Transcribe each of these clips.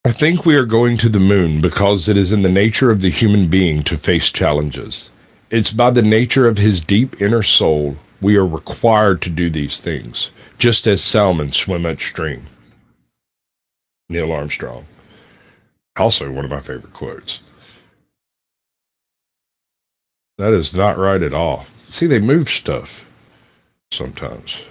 I think we are going to the moon because it is in the nature of the human being to face challenges. It's by the nature of his deep inner soul we are required to do these things, just as salmon swim upstream. Neil Armstrong. Also one of my favorite quotes. That is not right at all. See, they move stuff sometimes.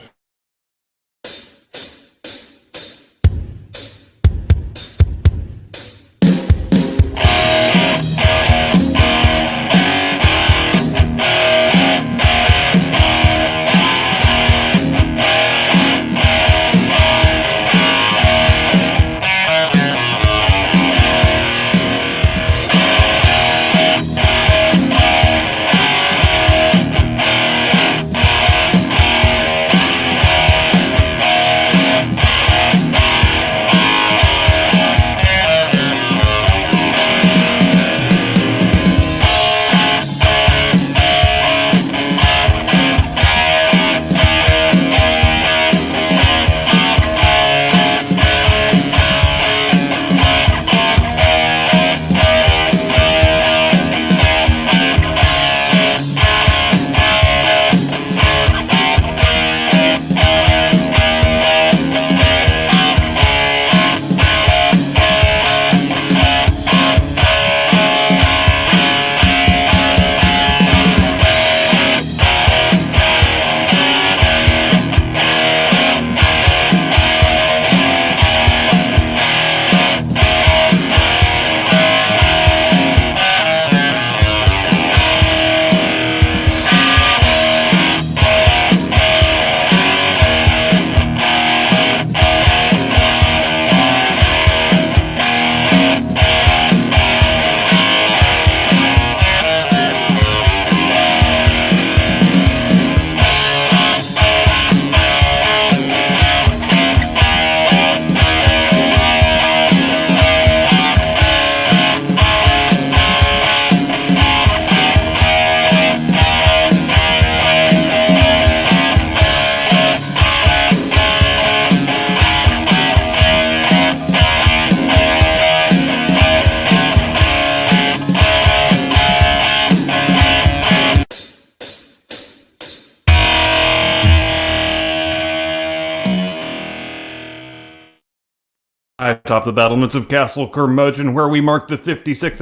Atop the battlements of Castle Curmudgeon, where we mark the 56th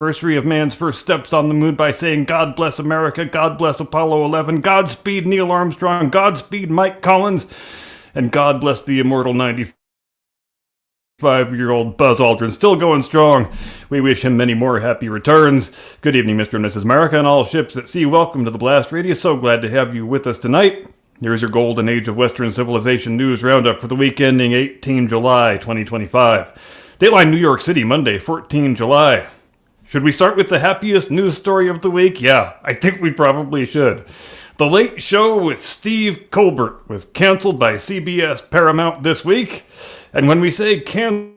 anniversary of man's first steps on the moon by saying, God bless America, God bless Apollo 11, Godspeed Neil Armstrong, Godspeed Mike Collins, and God bless the immortal 95-year-old Buzz Aldrin, still going strong. We wish him many more happy returns. Good evening, Mr. and Mrs. America, and all ships at sea. Welcome to the Blast Radio. So glad to have you with us tonight. Here's your Golden Age of Western Civilization news roundup for the week ending 18 July 2025. Dateline New York City, Monday, 14 July. Should we start with the happiest news story of the week? Yeah, I think we probably should. The Late Show with Steve Colbert was canceled by CBS Paramount this week. And when we say canceled,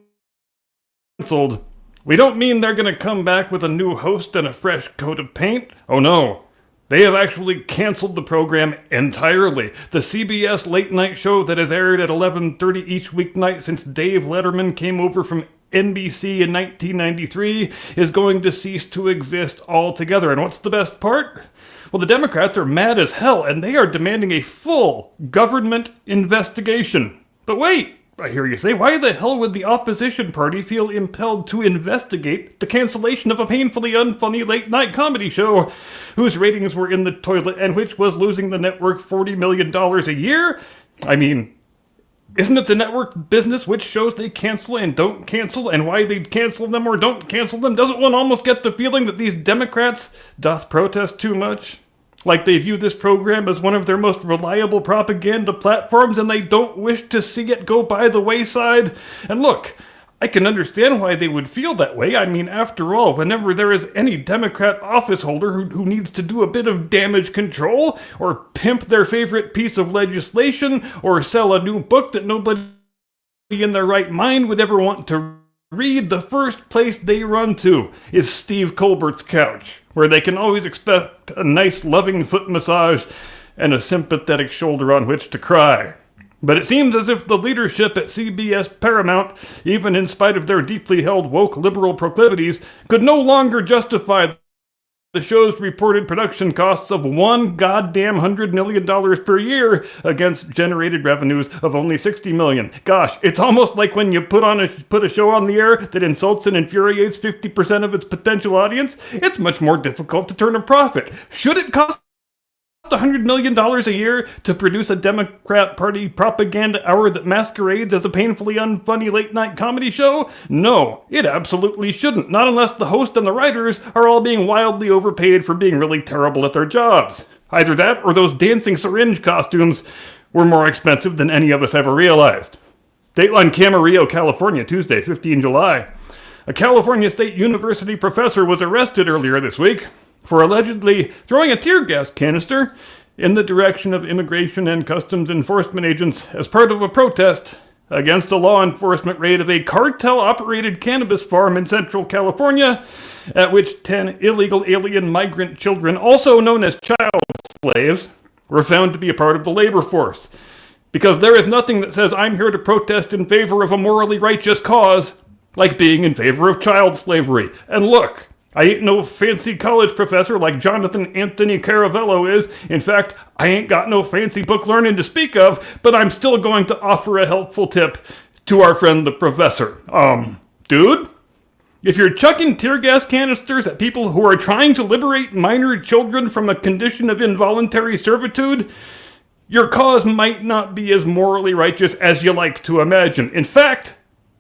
we don't mean they're going to come back with a new host and a fresh coat of paint. Oh no. They have actually canceled the program entirely. The CBS late night show that has aired at 11:30 each weeknight since Dave Letterman came over from NBC in 1993 is going to cease to exist altogether. And what's the best part? Well, the Democrats are mad as hell, and they are demanding a full government investigation. But wait! I hear you say, why the hell would the opposition party feel impelled to investigate the cancellation of a painfully unfunny late-night comedy show whose ratings were in the toilet and which was losing the network $40 million a year? I mean, isn't it the network business which shows they cancel and don't cancel, and why they cancel them or don't cancel them? Doesn't one almost get the feeling that these Democrats doth protest too much? Like they view this program as one of their most reliable propaganda platforms and they don't wish to see it go by the wayside? And look, I can understand why they would feel that way. I mean, after all, whenever there is any Democrat office holder who needs to do a bit of damage control, or pimp their favorite piece of legislation, or sell a new book that nobody in their right mind would ever want to read, the first place they run to is Steve Colbert's couch, where they can always expect a nice loving foot massage and a sympathetic shoulder on which to cry. But it seems as if the leadership at CBS Paramount, even in spite of their deeply held woke liberal proclivities, could no longer justify the show's reported production costs of $1 goddamn $100 million per year against generated revenues of only $60 million. Gosh, it's almost like when you put a show on the air that insults and infuriates 50% of its potential audience, it's much more difficult to turn a profit. Should it cost $100 million a year to produce a Democrat Party propaganda hour that masquerades as a painfully unfunny late-night comedy show? No, it absolutely shouldn't, not unless the host and the writers are all being wildly overpaid for being really terrible at their jobs. Either that or those dancing syringe costumes were more expensive than any of us ever realized. Dateline Camarillo, California, Tuesday, 15 July. A California State University professor was arrested earlier this week for allegedly throwing a tear gas canister in the direction of Immigration and Customs Enforcement agents as part of a protest against a law enforcement raid of a cartel-operated cannabis farm in Central California, at which 10 illegal alien migrant children, also known as child slaves, were found to be a part of the labor force. Because there is nothing that says I'm here to protest in favor of a morally righteous cause like being in favor of child slavery. And look, I ain't no fancy college professor like Jonathan Anthony Caravello is. In fact, I ain't got no fancy book learning to speak of, but I'm still going to offer a helpful tip to our friend the professor. Dude, if you're chucking tear gas canisters at people who are trying to liberate minor children from a condition of involuntary servitude, your cause might not be as morally righteous as you like to imagine. In fact,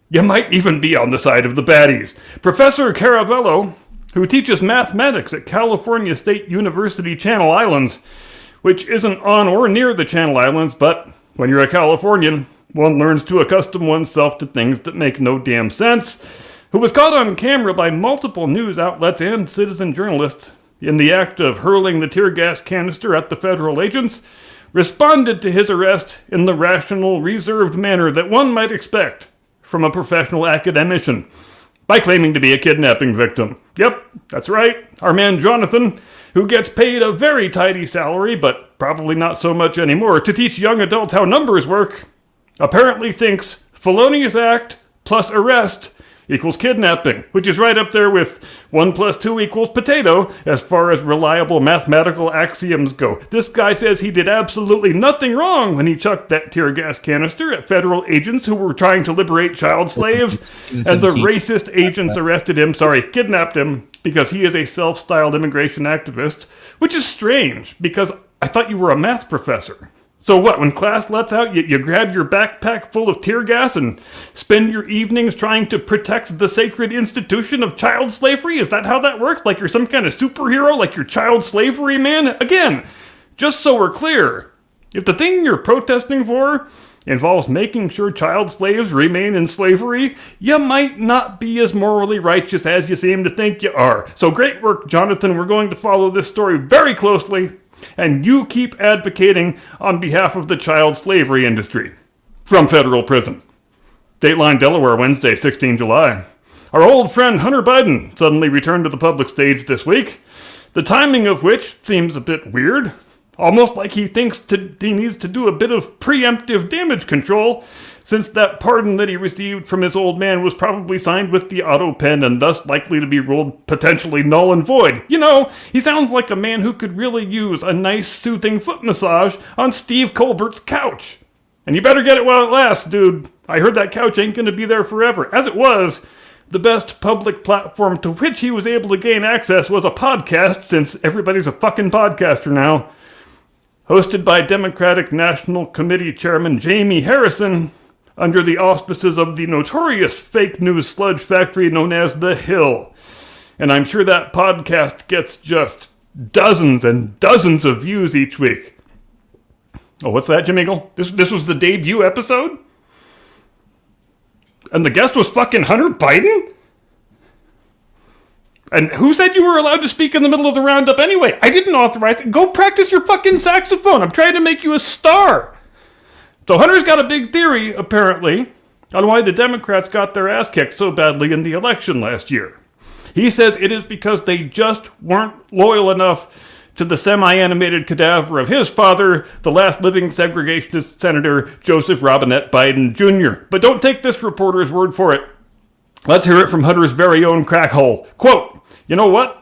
you might even be on the side of the baddies. Professor Caravello, who teaches mathematics at California State University Channel Islands, which isn't on or near the Channel Islands, but when you're a Californian, one learns to accustom oneself to things that make no damn sense, who was caught on camera by multiple news outlets and citizen journalists in the act of hurling the tear gas canister at the federal agents, responded to his arrest in the rational, reserved manner that one might expect from a professional academician, by claiming to be a kidnapping victim. Yep, that's right. Our man Jonathan, who gets paid a very tidy salary, but probably not so much anymore, to teach young adults how numbers work, apparently thinks felonious act plus arrest equals kidnapping, which is right up there with 1 + 2 = potato as far as reliable mathematical axioms go. This guy says he did absolutely nothing wrong when he chucked that tear gas canister at federal agents who were trying to liberate child slaves, and the racist agents kidnapped him because he is a self-styled immigration activist, which is strange because I thought you were a math professor. So what, when class lets out, you grab your backpack full of tear gas and spend your evenings trying to protect the sacred institution of child slavery? Is that how that works? Like you're some kind of superhero, like you're child slavery man? Again, just so we're clear, if the thing you're protesting for involves making sure child slaves remain in slavery, you might not be as morally righteous as you seem to think you are. So great work, Jonathan. We're going to follow this story very closely, and you keep advocating on behalf of the child slavery industry. From federal prison. Dateline Delaware, Wednesday, 16 July. Our old friend Hunter Biden suddenly returned to the public stage this week, the timing of which seems a bit weird. Almost like he thinks he needs to do a bit of preemptive damage control, since that pardon that he received from his old man was probably signed with the auto pen and thus likely to be ruled potentially null and void. You know, he sounds like a man who could really use a nice soothing foot massage on Steve Colbert's couch. And you better get it while it lasts, dude. I heard that couch ain't gonna be there forever. As it was, the best public platform to which he was able to gain access was a podcast, since everybody's a fucking podcaster now. Hosted by Democratic National Committee Chairman Jamie Harrison, under the auspices of the notorious fake news sludge factory known as The Hill. And I'm sure that podcast gets just dozens and dozens of views each week. Oh, what's that, Jim Eagle? This was the debut episode? And the guest was fucking Hunter Biden? And who said you were allowed to speak in the middle of the roundup anyway? I didn't authorize it. Go practice your fucking saxophone. I'm trying to make you a star. So Hunter's got a big theory, apparently, on why the Democrats got their ass kicked so badly in the election last year. He says it is because they just weren't loyal enough to the semi-animated cadaver of his father, the last living segregationist Senator Joseph Robinette Biden Jr. But don't take this reporter's word for it. Let's hear it from Hunter's very own crackhole. Quote, "You know what?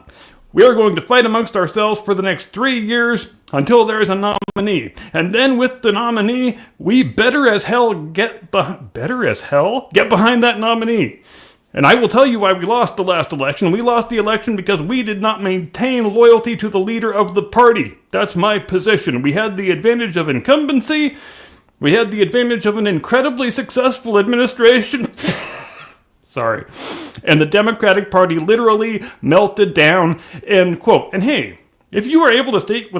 We are going to fight amongst ourselves for the next 3 years until there is a nominee. And then with the nominee, we better as hell get behind that nominee. And I will tell you why we lost the last election. We lost the election because we did not maintain loyalty to the leader of the party. That's my position. We had the advantage of incumbency. We had the advantage of an incredibly successful administration." Sorry. "And the Democratic Party literally melted down," end quote. And hey, if you are able to state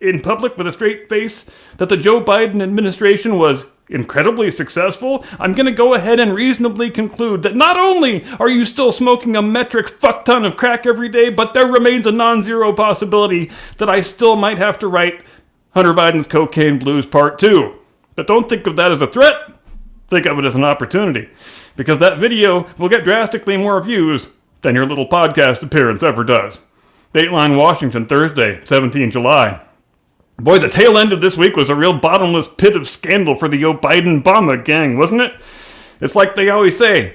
in public with a straight face that the Joe Biden administration was incredibly successful, I'm going to go ahead and reasonably conclude that not only are you still smoking a metric fuck ton of crack every day, but there remains a non-zero possibility that I still might have to write Hunter Biden's Cocaine Blues Part 2. But don't think of that as a threat. Think of it as an opportunity. Because that video will get drastically more views than your little podcast appearance ever does. Dateline Washington, Thursday, 17 July. Boy, the tail end of this week was a real bottomless pit of scandal for the Biden-Obama gang, wasn't it? It's like they always say,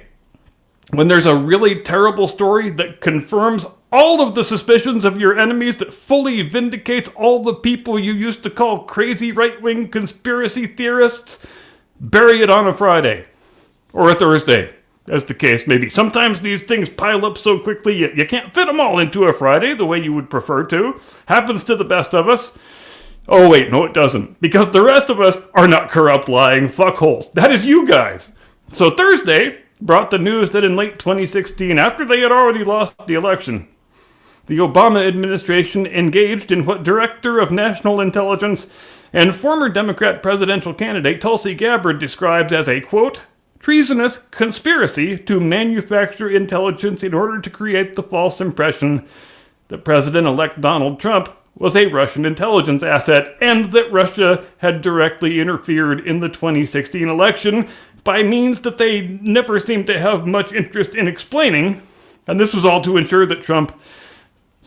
when there's a really terrible story that confirms all of the suspicions of your enemies, that fully vindicates all the people you used to call crazy right-wing conspiracy theorists, bury it on a Friday. Or a Thursday, as the case may be. Sometimes these things pile up so quickly you can't fit them all into a Friday the way you would prefer to. Happens to the best of us. Oh wait, no it doesn't. Because the rest of us are not corrupt, lying fuckholes. That is you guys. So Thursday brought the news that in late 2016, after they had already lost the election, the Obama administration engaged in what Director of National Intelligence and former Democrat presidential candidate Tulsi Gabbard describes as a, quote, "treasonous conspiracy to manufacture intelligence in order to create the false impression that President-elect Donald Trump was a Russian intelligence asset and that Russia had directly interfered in the 2016 election by means that they never seemed to have much interest in explaining. And this was all to ensure that Trump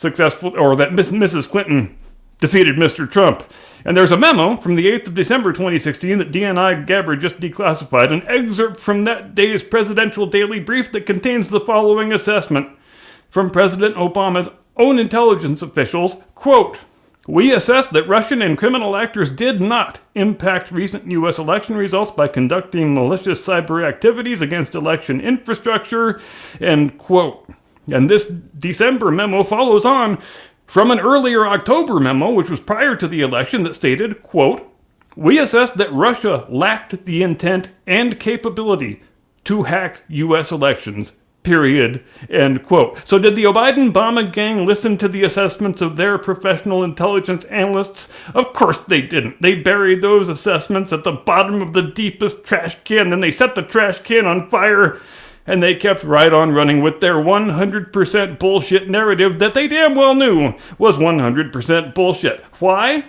that Mrs. Clinton defeated Mr. Trump. And there's a memo from the 8th of December 2016 that DNI Gabbard just declassified, an excerpt from that day's presidential daily brief that contains the following assessment from President Obama's own intelligence officials, quote, "We assess that Russian and criminal actors did not impact recent U.S. election results by conducting malicious cyber activities against election infrastructure," end quote. And this December memo follows on from an earlier October memo, which was prior to the election, that stated, quote, "We assess that Russia lacked the intent and capability to hack U.S. elections, period," end quote. So did the Biden-Obama gang listen to the assessments of their professional intelligence analysts? Of course they didn't. They buried those assessments at the bottom of the deepest trash can, then they set the trash can on fire, and they kept right on running with their 100% bullshit narrative that they damn well knew was 100% bullshit. Why?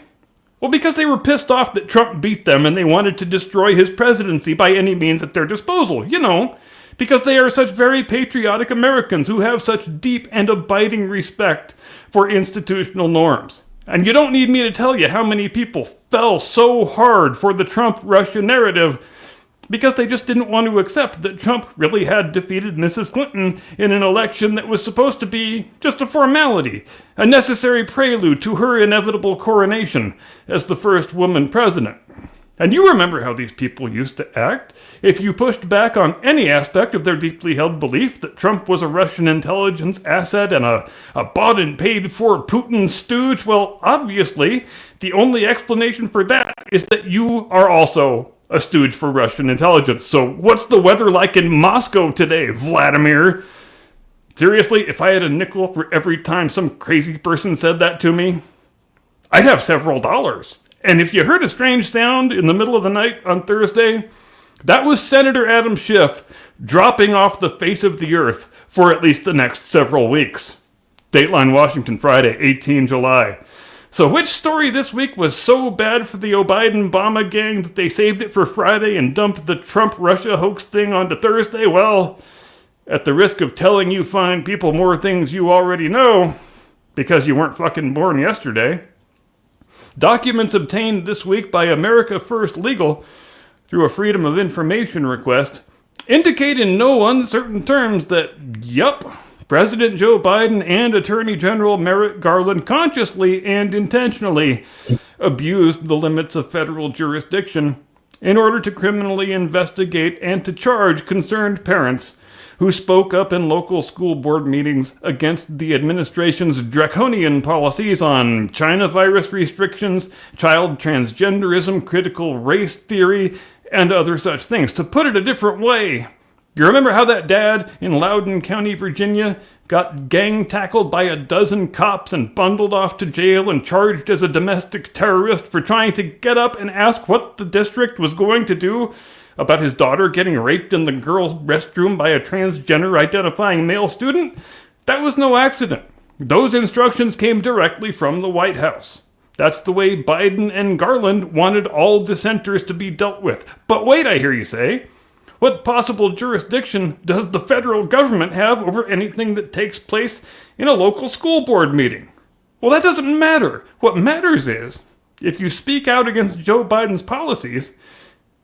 Well, because they were pissed off that Trump beat them and they wanted to destroy his presidency by any means at their disposal. You know, because they are such very patriotic Americans who have such deep and abiding respect for institutional norms. And you don't need me to tell you how many people fell so hard for the Trump-Russia narrative because they just didn't want to accept that Trump really had defeated Mrs. Clinton in an election that was supposed to be just a formality, a necessary prelude to her inevitable coronation as the first woman president. And you remember how these people used to act if you pushed back on any aspect of their deeply held belief that Trump was a Russian intelligence asset and a bought and paid for Putin stooge. Well, obviously, the only explanation for that is that you are also a stooge for Russian intelligence. So what's the weather like in Moscow today, Vladimir? Seriously, if I had a nickel for every time some crazy person said that to me, I'd have several dollars. And if you heard a strange sound in the middle of the night on Thursday, that was Senator Adam Schiff dropping off the face of the earth for at least the next several weeks. Dateline Washington, Friday, 18 July. So which story this week was so bad for the Biden-Obama gang that they saved it for Friday and dumped the Trump-Russia hoax thing onto Thursday? Well, at the risk of telling you fine people more things you already know, because you weren't fucking born yesterday. Documents obtained this week by America First Legal through a Freedom of Information request indicate in no uncertain terms that, yup, President Joe Biden and Attorney General Merrick Garland consciously and intentionally abused the limits of federal jurisdiction in order to criminally investigate and to charge concerned parents who spoke up in local school board meetings against the administration's draconian policies on China virus restrictions, child transgenderism, critical race theory, and other such things. To put it a different way, you remember how that dad in Loudoun County, Virginia, got gang tackled by a dozen cops and bundled off to jail and charged as a domestic terrorist for trying to get up and ask what the district was going to do about his daughter getting raped in the girls' restroom by a transgender identifying male student? That was no accident. Those instructions came directly from the White House. That's the way Biden and Garland wanted all dissenters to be dealt with. But wait, I hear you say. What possible jurisdiction does the federal government have over anything that takes place in a local school board meeting? Well, that doesn't matter. What matters is, if you speak out against Joe Biden's policies,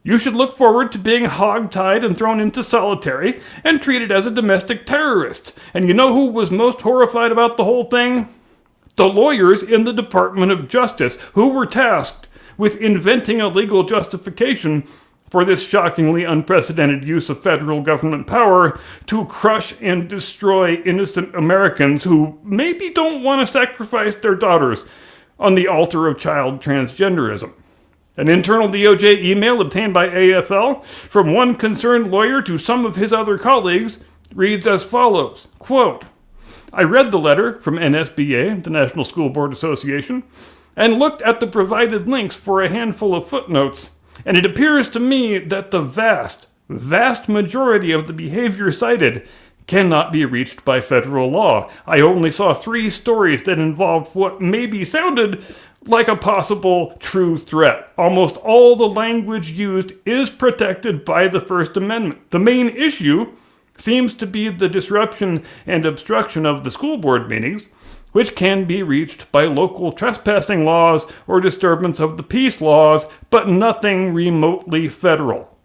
you should look forward to being hogtied and thrown into solitary and treated as a domestic terrorist. And you know who was most horrified about the whole thing? The lawyers in the Department of Justice, who were tasked with inventing a legal justification for this shockingly unprecedented use of federal government power to crush and destroy innocent Americans who maybe don't want to sacrifice their daughters on the altar of child transgenderism. An internal DOJ email obtained by AFL from one concerned lawyer to some of his other colleagues reads as follows, quote, I read the letter from NSBA, the National School Board Association, and looked at the provided links for a handful of footnotes, and it appears to me that the vast majority of the behavior cited cannot be reached by federal law. I only saw 3 stories that involved what maybe sounded like a possible true threat. Almost all the language used is protected by the First Amendment. The main issue seems to be the disruption and obstruction of the school board meetings, which can be reached by local trespassing laws or disturbance of the peace laws, but nothing remotely federal.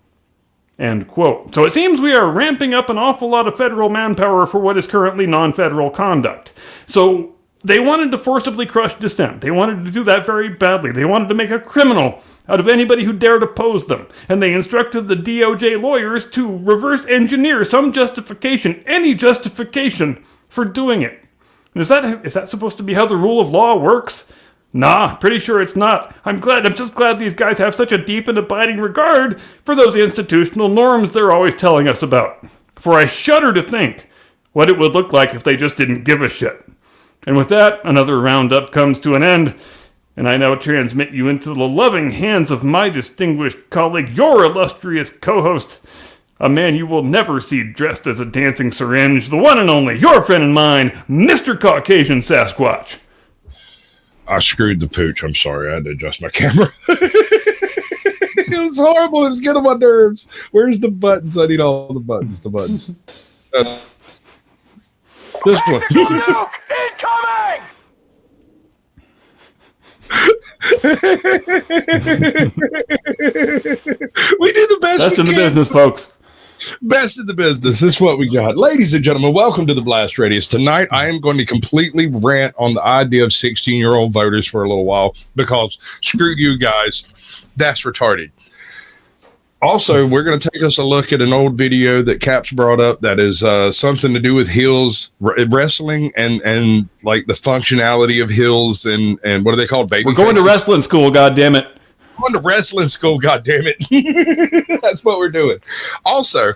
End quote. So it seems we are ramping up an awful lot of federal manpower for what is currently non-federal conduct. So they wanted to forcibly crush dissent. They wanted to do that very badly. They wanted to make a criminal out of anybody who dared oppose them. And they instructed the DOJ lawyers to reverse engineer some justification, any justification, for doing it. Is that supposed to be how the rule of law works? Nah, pretty sure it's not. I'm just glad these guys have such a deep and abiding regard for those institutional norms they're always telling us about. For I shudder to think what it would look like if they just didn't give a shit. And with that, another roundup comes to an end, and I now transmit you into the loving hands of my distinguished colleague, your illustrious co-host, a man you will never see dressed as a dancing syringe, the one and only, your friend and mine, Mr. Caucasian Sasquatch. I screwed the pooch. I'm sorry. I had to adjust my camera. It was horrible. It was getting on my nerves. Where's the buttons? I need all the buttons. The buttons. This one. Incoming! We do the best. That's in the business, folks. Best in the business. This is what we got. Ladies and gentlemen, welcome to the Blast Radius. Tonight, I am going to completely rant on the idea of 16-year-old voters for a little while because screw you guys. That's retarded. Also, we're going to take us a look at an old video that Caps brought up that is something to do with heels, wrestling, and like the functionality of heels and what are they called? Baby We're going to wrestling school, goddammit. Going to wrestling school, goddammit. That's what we're doing. Also,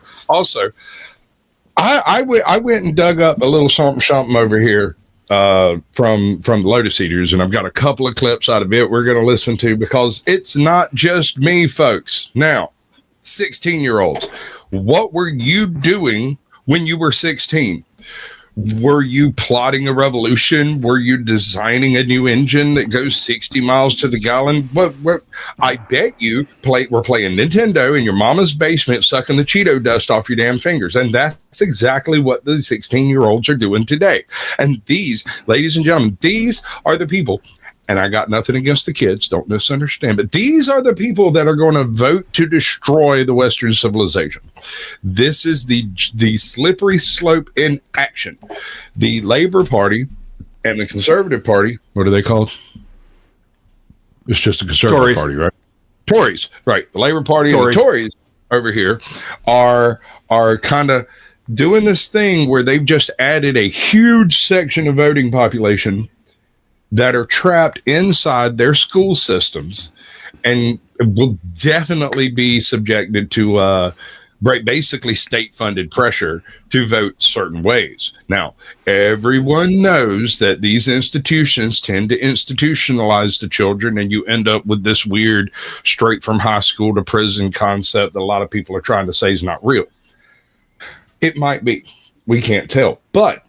I went and dug up a little something over here from the Lotus Eaters, and I've got a couple of clips out of it we're going to listen to because it's not just me, folks. Now, 16-year-olds, what were you doing when you were 16? Were you plotting a revolution? Were you designing a new engine that goes 60 miles to the gallon? What I bet you were playing Nintendo in your mama's basement, sucking the Cheeto dust off your damn fingers. And that's exactly what the 16-year-olds are doing today. And these, ladies and gentlemen, these are the people. And I got nothing against the kids, don't misunderstand, but these are the people that are going to vote to destroy the Western civilization. This is the slippery slope in action. The Labor Party and the Conservative Party, what are they called? It's just a Conservative Tories. Party, right? Tories, right. The Labor Party and the Tories over here are kind of doing this thing where they've just added a huge section of voting population that are trapped inside their school systems and will definitely be subjected to basically state-funded pressure to vote certain ways. Now, everyone knows that these institutions tend to institutionalize the children, and you end up with this weird straight from high school to prison concept that a lot of people are trying to say is not real. It might be. We can't tell. But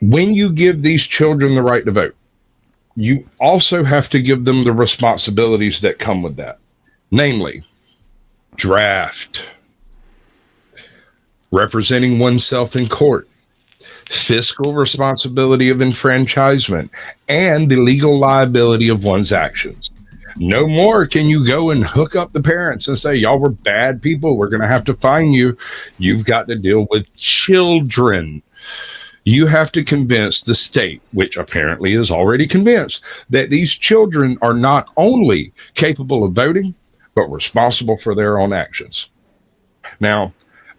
when you give these children the right to vote, you also have to give them the responsibilities that come with that. Namely, draft, representing oneself in court, fiscal responsibility of enfranchisement, and the legal liability of one's actions. No more can you go and hook up the parents and say, y'all were bad people, we're going to have to fine you. You've got to deal with children. You have to convince the state, which apparently is already convinced, that these children are not only capable of voting, but responsible for their own actions. Now,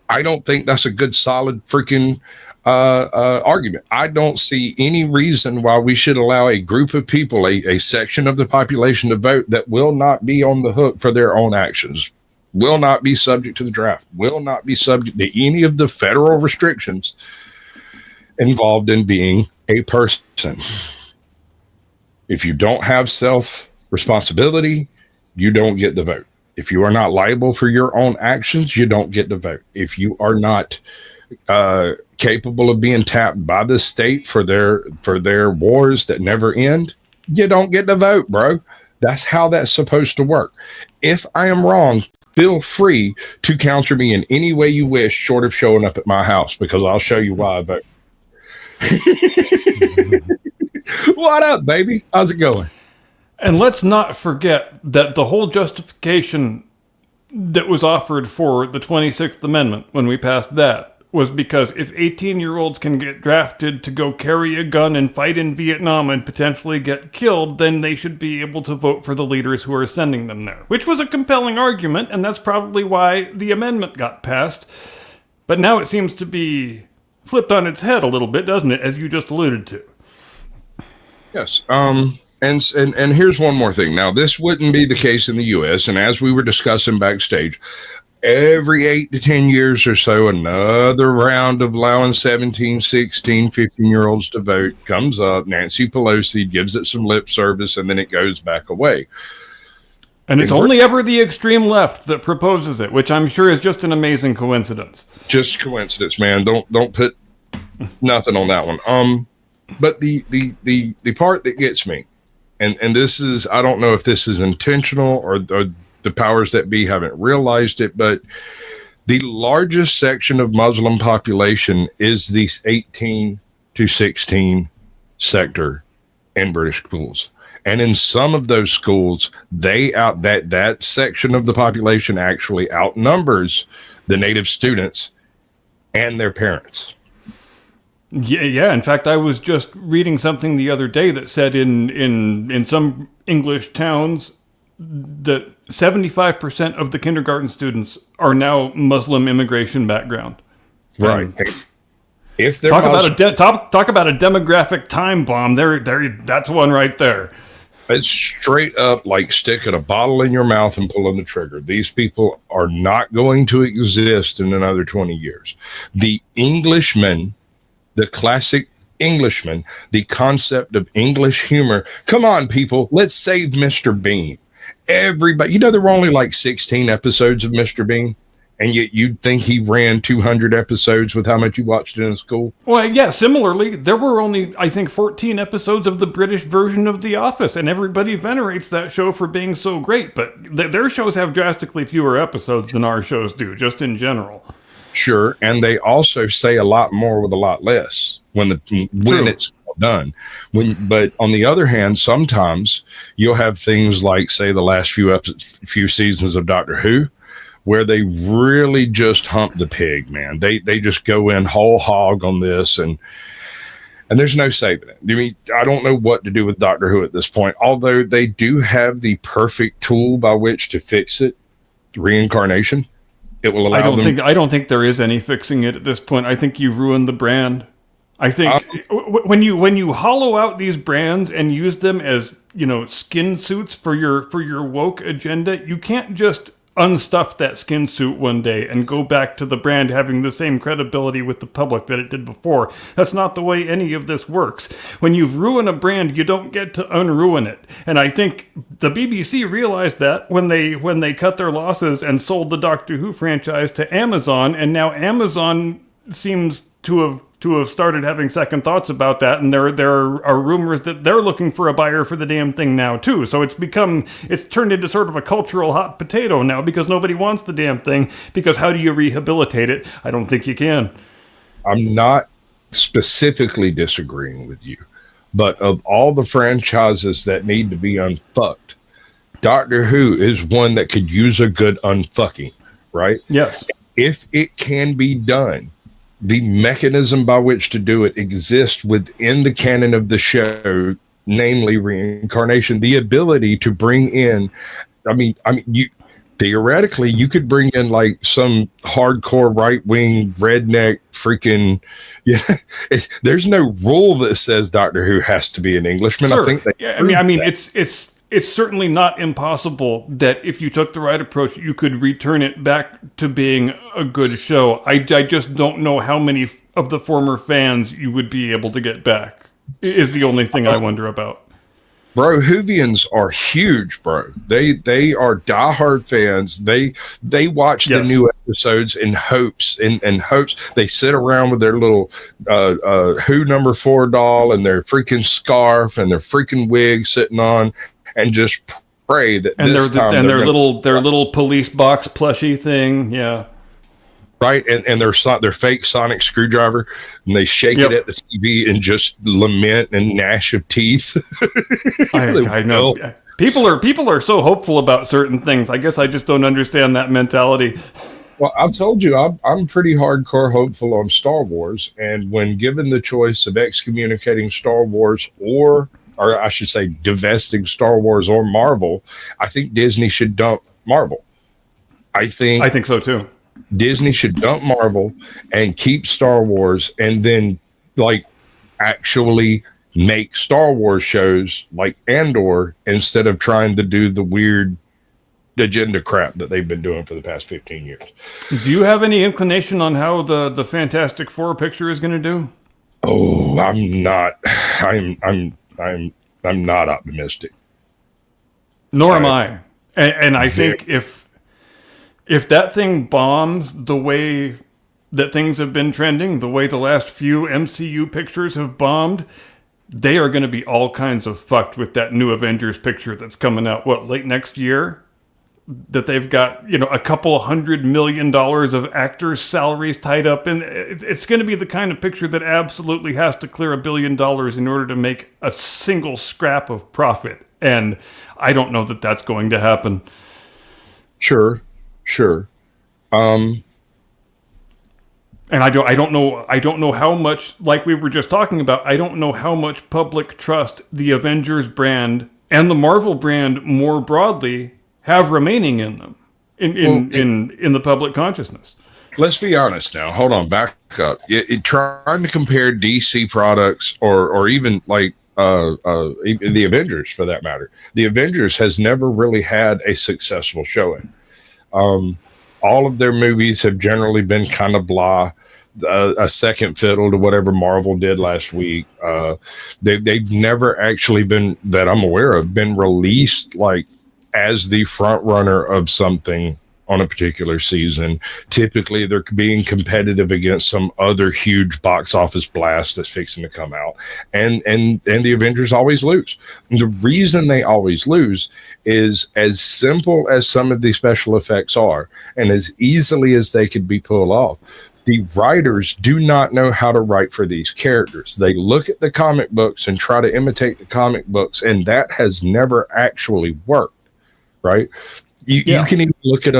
I don't think that's a good, solid freaking argument. I don't see any reason why we should allow a group of people, a section of the population to vote that will not be on the hook for their own actions, will not be subject to the draft, will not be subject to any of the federal restrictions involved in being a person. If you don't have self-responsibility, you don't get the vote. If you are not liable for your own actions, you don't get the vote. If you are not capable of being tapped by the state for their wars that never end, you don't get the vote, bro. That's how that's supposed to work. If I am wrong, feel free to counter me in any way you wish, short of showing up at my house, because I'll show you why I vote. What up, baby? How's it going? And let's not forget that the whole justification that was offered for the 26th Amendment when we passed that was because if 18-year-olds can get drafted to go carry a gun and fight in Vietnam and potentially get killed, then they should be able to vote for the leaders who are sending them there. Which was a compelling argument, and that's probably why the amendment got passed. But now it seems to be flipped on its head a little bit, doesn't it, as you just alluded to? Yes. And here's one more thing. Now, this wouldn't be the case in the U.S., and as we were discussing backstage, every 8 to 10 years or so, another round of allowing 17, 16, 15-year-olds to vote comes up. Nancy Pelosi gives it some lip service, and then it goes back away. And it's only ever the extreme left that proposes it, which I'm sure is just an amazing coincidence. Just coincidence, man. Don't put nothing on that one. But the part that gets me, and this is, I don't know if this is intentional or the powers that be haven't realized it, but the largest section of Muslim population is the 18 to 16 sector in British schools. And in some of those schools, that section of the population actually outnumbers the native students and their parents. Yeah. In fact, I was just reading something the other day that said in some English towns that 75% of the kindergarten students are now Muslim immigration background. Right. If they're talk about a demographic time bomb, there, that's one right there. It's straight up like sticking a bottle in your mouth and pulling the trigger. These people are not going to exist in another 20 years. The Englishman, the classic Englishman, the concept of English humor. Come on, people, let's save Mr. Bean. Everybody, there were only like 16 episodes of Mr. Bean. And yet you'd think he ran 200 episodes with how much you watched it in school. Well, yeah, similarly, there were only, I think, 14 episodes of the British version of The Office, and everybody venerates that show for being so great, but their shows have drastically fewer episodes than our shows do, just in general. Sure, and they also say a lot more with a lot less when it's done. But on the other hand, sometimes you'll have things like, say, the last few seasons of Doctor Who, where they really just hump the pig, man. They just go in whole hog on this, and there's no saving it. I mean, I don't know what to do with Doctor Who at this point, although they do have the perfect tool by which to fix it, reincarnation. It will allow I don't think there is any fixing it at this point. I think you've ruined the brand. I think when you hollow out these brands and use them as, skin suits for your woke agenda, you can't just unstuff that skin suit one day and go back to the brand having the same credibility with the public that it did before. That's not the way any of this works. When you've ruined a brand, you don't get to unruin it. And I think the BBC realized that when they cut their losses and sold the Doctor Who franchise to Amazon, and now Amazon seems to have started having second thoughts about that, and there are rumors that they're looking for a buyer for the damn thing now too. So it's turned into sort of a cultural hot potato now, because nobody wants the damn thing, because how do you rehabilitate it? I don't think you can. I'm not specifically disagreeing with you, but of all the franchises that need to be unfucked, Doctor Who is one that could use a good unfucking, right? Yes. If it can be done, the mechanism by which to do it exists within the canon of the show, namely reincarnation, the ability to bring in, you theoretically, you could bring in like some hardcore right-wing redneck freaking, there's no rule that says Doctor Who has to be an Englishman. Sure. I think it's certainly not impossible that if you took the right approach, you could return it back to being a good show. I just don't know how many of the former fans you would be able to get back, is the only thing I wonder about. Bro, Whovians are huge, bro. They are diehard fans. They watch the new episodes in hopes. They sit around with their little Who number 4 doll and their freaking scarf and their freaking wig sitting on, and just pray that their little police box plushie thing, yeah. Right, and their fake sonic screwdriver, and they shake it at the TV and just lament and gnash of teeth. I know. People are so hopeful about certain things. I guess I just don't understand that mentality. Well, I've told you, I'm pretty hardcore hopeful on Star Wars, and when given the choice of excommunicating Star Wars or I should say divesting Star Wars or Marvel, I think Disney should dump Marvel. I think so too. Disney should dump Marvel and keep Star Wars, and then actually make Star Wars shows like Andor instead of trying to do the weird agenda crap that they've been doing for the past 15 years. Do you have any inclination on how the Fantastic Four picture is going to do? Oh, I'm not optimistic. Nor am I. And I think if that thing bombs the way that things have been trending, the way the last few MCU pictures have bombed, they are going to be all kinds of fucked with that new Avengers picture that's coming out, late next year? That they've got, a couple $100 million of actors' salaries tied up in. It's going to be the kind of picture that absolutely has to clear $1 billion in order to make a single scrap of profit. And I don't know that that's going to happen. Sure. And I don't know how much, like we were just talking about, I don't know how much public trust the Avengers brand and the Marvel brand more broadly have remaining in them in the public consciousness. Let's be honest now. Hold on, back up. Trying to compare DC products or even like the Avengers for that matter. The Avengers has never really had a successful showing. All of their movies have generally been kind of blah, a second fiddle to whatever Marvel did last week. They've never actually been, that I'm aware of, been released like as the front runner of something on a particular season. Typically, they're being competitive against some other huge box office blast that's fixing to come out, and the Avengers always lose. And the reason they always lose is as simple as some of these special effects are, and as easily as they could be pulled off. The writers do not know how to write for these characters. They look at the comic books and try to imitate the comic books, and that has never actually worked, right? You can even look at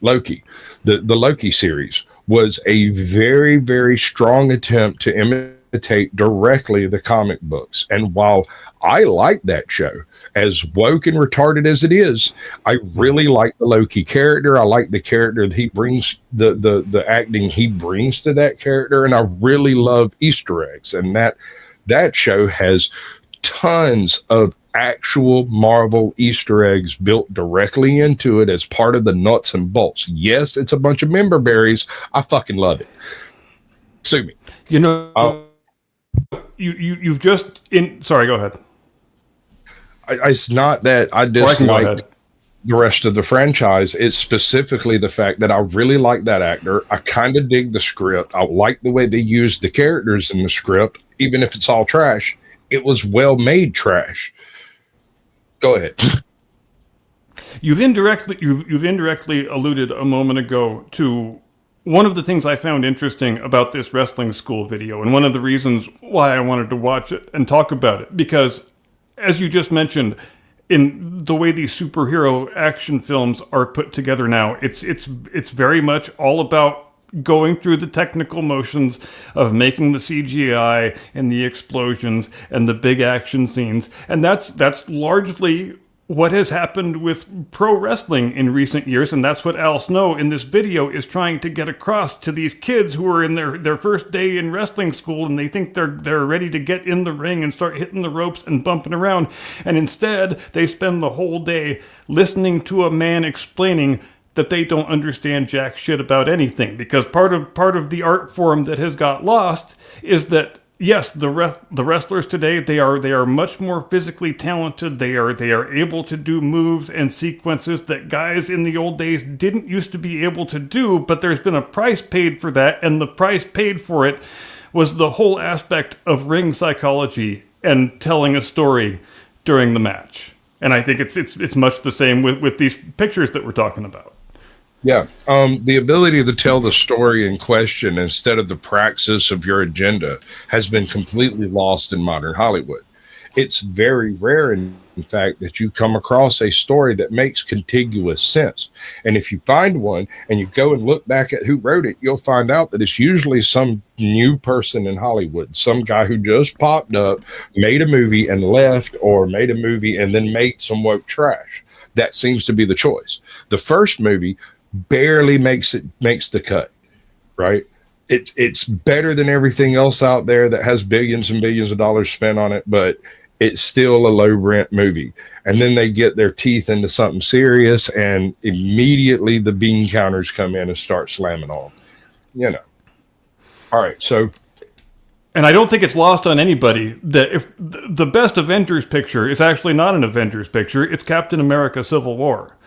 Loki. The Loki series was a very, very strong attempt to imitate directly the comic books. And while I like that show, as woke and retarded as it is, I really like the Loki character. I like the character that he brings, the acting he brings to that character, and I really love Easter eggs. And that show has tons of actual Marvel Easter eggs built directly into it as part of the nuts and bolts. Yes, it's a bunch of member berries. I fucking love it. Sue me. You know, you've just in. Sorry, go ahead. It's not that I dislike the rest of the franchise. It's specifically the fact that I really like that actor. I kind of dig the script. I like the way they used the characters in the script, even if it's all trash. It was well-made trash. Go ahead. You've indirectly alluded a moment ago to one of the things I found interesting about this wrestling school video, and one of the reasons why I wanted to watch it and talk about it, because as you just mentioned, in the way these superhero action films are put together now, it's very much all about going through the technical motions of making the CGI and the explosions and the big action scenes. And that's largely what has happened with pro wrestling in recent years. And that's what Al Snow in this video is trying to get across to these kids who are in their first day in wrestling school, and they think they're ready to get in the ring and start hitting the ropes and bumping around. And instead, they spend the whole day listening to a man explaining that they don't understand jack shit about anything, because part of the art form that has got lost is that, yes, the wrestlers today, they are much more physically talented. They are able to do moves and sequences that guys in the old days didn't used to be able to do, but there's been a price paid for that, and the price paid for it was the whole aspect of ring psychology and telling a story during the match. And I think it's much the same with these pictures that we're talking about. Yeah. The ability to tell the story in question instead of the praxis of your agenda has been completely lost in modern Hollywood. It's very rare, in fact, that you come across a story that makes contiguous sense. And if you find one and you go and look back at who wrote it, you'll find out that it's usually some new person in Hollywood, some guy who just popped up, made a movie and left, or made a movie and then made some woke trash. That seems to be the choice. The first movie barely makes the cut, right? It's better than everything else out there that has billions and billions of dollars spent on it, but it's still a low rent movie. And then they get their teeth into something serious, and immediately the bean counters come in and start slamming on. You know. All right, so. And I don't think it's lost on anybody that if the best Avengers picture is actually not an Avengers picture, it's Captain America: Civil War.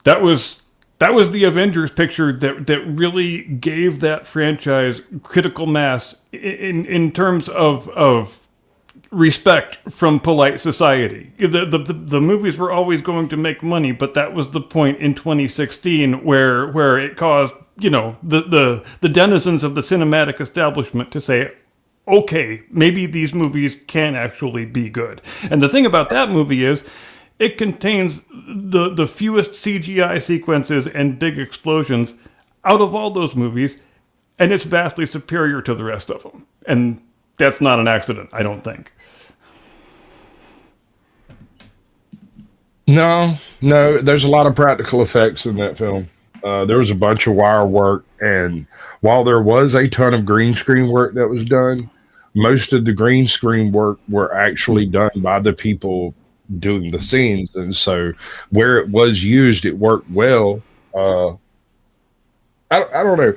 That was the Avengers picture that really gave that franchise critical mass in terms of respect from polite society. The movies were always going to make money, but that was the point in 2016 where it caused, the denizens of the cinematic establishment to say, okay, maybe these movies can actually be good. And the thing about that movie is, it contains the fewest CGI sequences and big explosions out of all those movies, and it's vastly superior to the rest of them. And that's not an accident, I don't think. No, there's a lot of practical effects in that film. There was a bunch of wire work, and while there was a ton of green screen work that was done, most of the green screen work were actually done by the people doing the scenes, and so where it was used, it worked well. I don't know.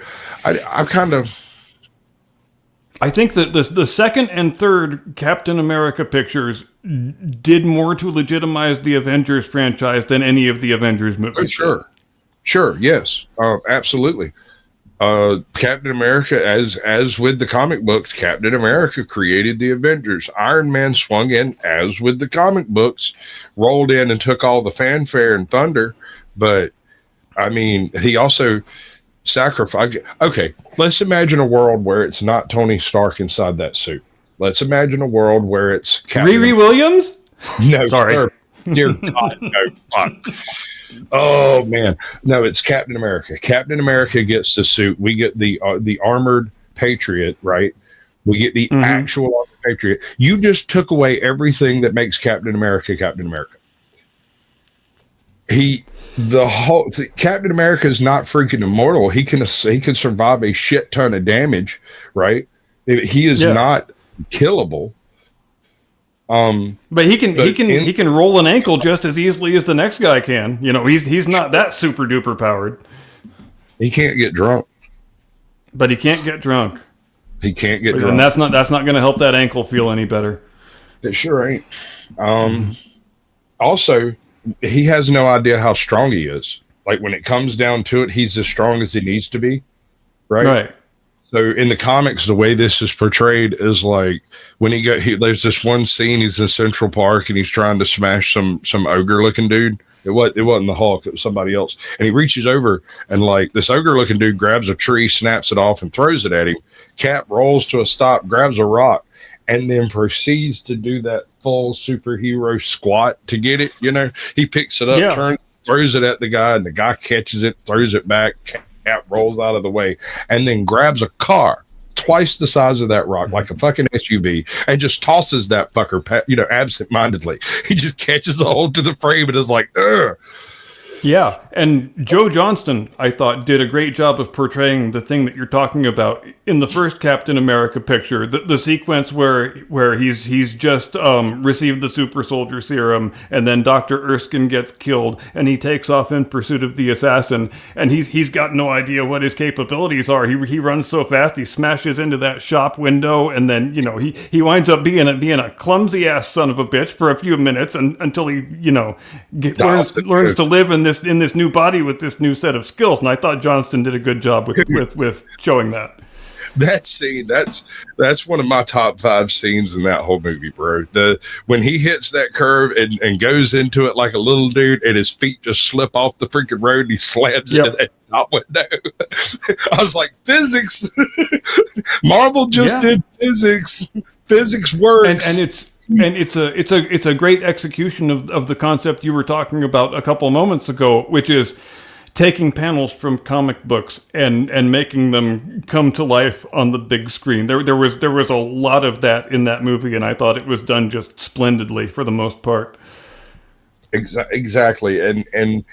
I think that the second and third Captain America pictures did more to legitimize the Avengers franchise than any of the Avengers movies. Oh, sure. Sure. Yes. Absolutely. Captain America, as with the comic books, Captain America created the Avengers. Iron Man swung in, as with the comic books, rolled in and took all the fanfare and thunder. But I mean, he also sacrificed. Okay, let's imagine a world where it's not Tony Stark inside that suit. Let's imagine a world where it's Riri Williams. No, Sorry. sir. Dear God, no. Fuck. Oh man, no! It's Captain America. Captain America gets the suit. We get the armored Patriot, right? We get the actual armored Patriot. You just took away everything that makes Captain America Captain America. Captain America is not freaking immortal. He can survive a shit ton of damage, right? He is not killable. But he can roll an ankle just as easily as the next guy can. You know, he's not that super duper powered. He can't get drunk. But he can't get drunk. He can't get drunk. And that's not going to help that ankle feel any better. It sure ain't. Also, he has no idea how strong he is. Like when it comes down to it, he's as strong as he needs to be. Right. So in the comics, the way this is portrayed is like when there's this one scene, he's in Central Park and he's trying to smash some ogre looking dude. It wasn't the Hulk, it was somebody else. And he reaches over and like this ogre looking dude grabs a tree, snaps it off and throws it at him. Cap rolls to a stop, grabs a rock, and then proceeds to do that full superhero squat to get it. You know, he picks it up, turns, throws it at the guy, and the guy catches it, throws it back. Cap rolls out of the way and then grabs a car twice the size of that rock, like a fucking SUV, and just tosses that fucker, absent-mindedly. He just catches a hold to the frame and is like, ugh. Yeah, and Joe Johnston, I thought, did a great job of portraying the thing that you're talking about in the first Captain America picture. The sequence where he's just received the super soldier serum, and then Dr. Erskine gets killed, and he takes off in pursuit of the assassin, and he's got no idea what his capabilities are. He runs so fast, he smashes into that shop window, and then he winds up being a clumsy ass son of a bitch for a few minutes, until he learns to live in this new body with this new set of skills. And I thought Johnston did a good job with showing that. That scene, that's one of my top 5 scenes in that whole movie, bro. When he hits that curve and goes into it like a little dude, and his feet just slip off the freaking road, and he slams into that top window. I was like, physics. Marvel just did physics. Physics works, and it's a great execution of the concept you were talking about a couple of moments ago, which is taking panels from comic books and making them come to life on the big screen. There was a lot of that in that movie, and I thought it was done just splendidly for the most part. Exactly, and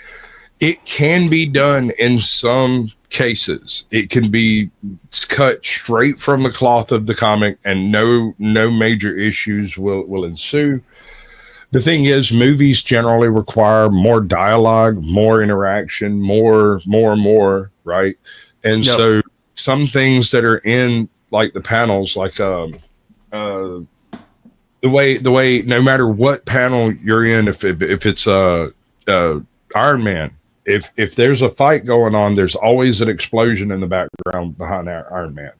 it can be done in some cases. It can be cut straight from the cloth of the comic, and no major issues will ensue. The thing is, movies generally require more dialogue, more interaction, more, right? And so some things that are in like the panels, like the way no matter what panel you're in, if it's Iron Man, if there's a fight going on, there's always an explosion in the background behind Iron Man.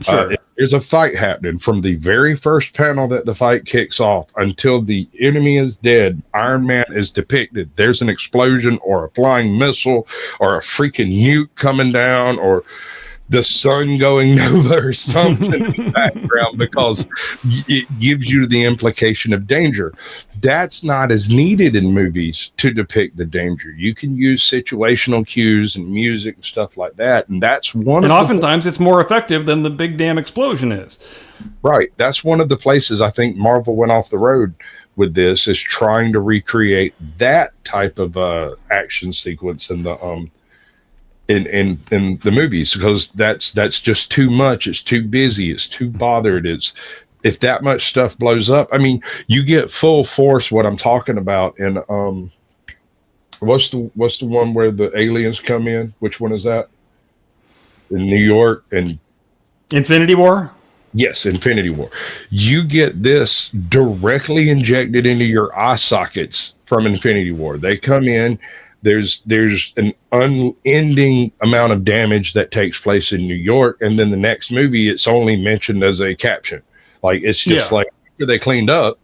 Sure. If there's a fight happening from the very first panel that the fight kicks off until the enemy is dead, Iron Man is depicted. There's an explosion or a flying missile or a freaking nuke coming down or the sun going nova or something in the background, because it gives you the implication of danger. That's not as needed in movies to depict the danger. You can use situational cues and music and stuff like that, and that's one. And oftentimes it's more effective than the big damn explosion is. Right. That's one of the places I think Marvel went off the road with this, is trying to recreate that type of action sequence in the in the movies, because that's just too much. It's too busy. It's too bothered. If that much stuff blows up, I mean, you get full force what I'm talking about. And what's the one where the aliens come in? Which one is that? In New York and Infinity War? Yes, Infinity War. You get this directly injected into your eye sockets from Infinity War. They come in. there's an unending amount of damage that takes place in New York, and then the next movie it's only mentioned as a caption. Like it's just like they cleaned up.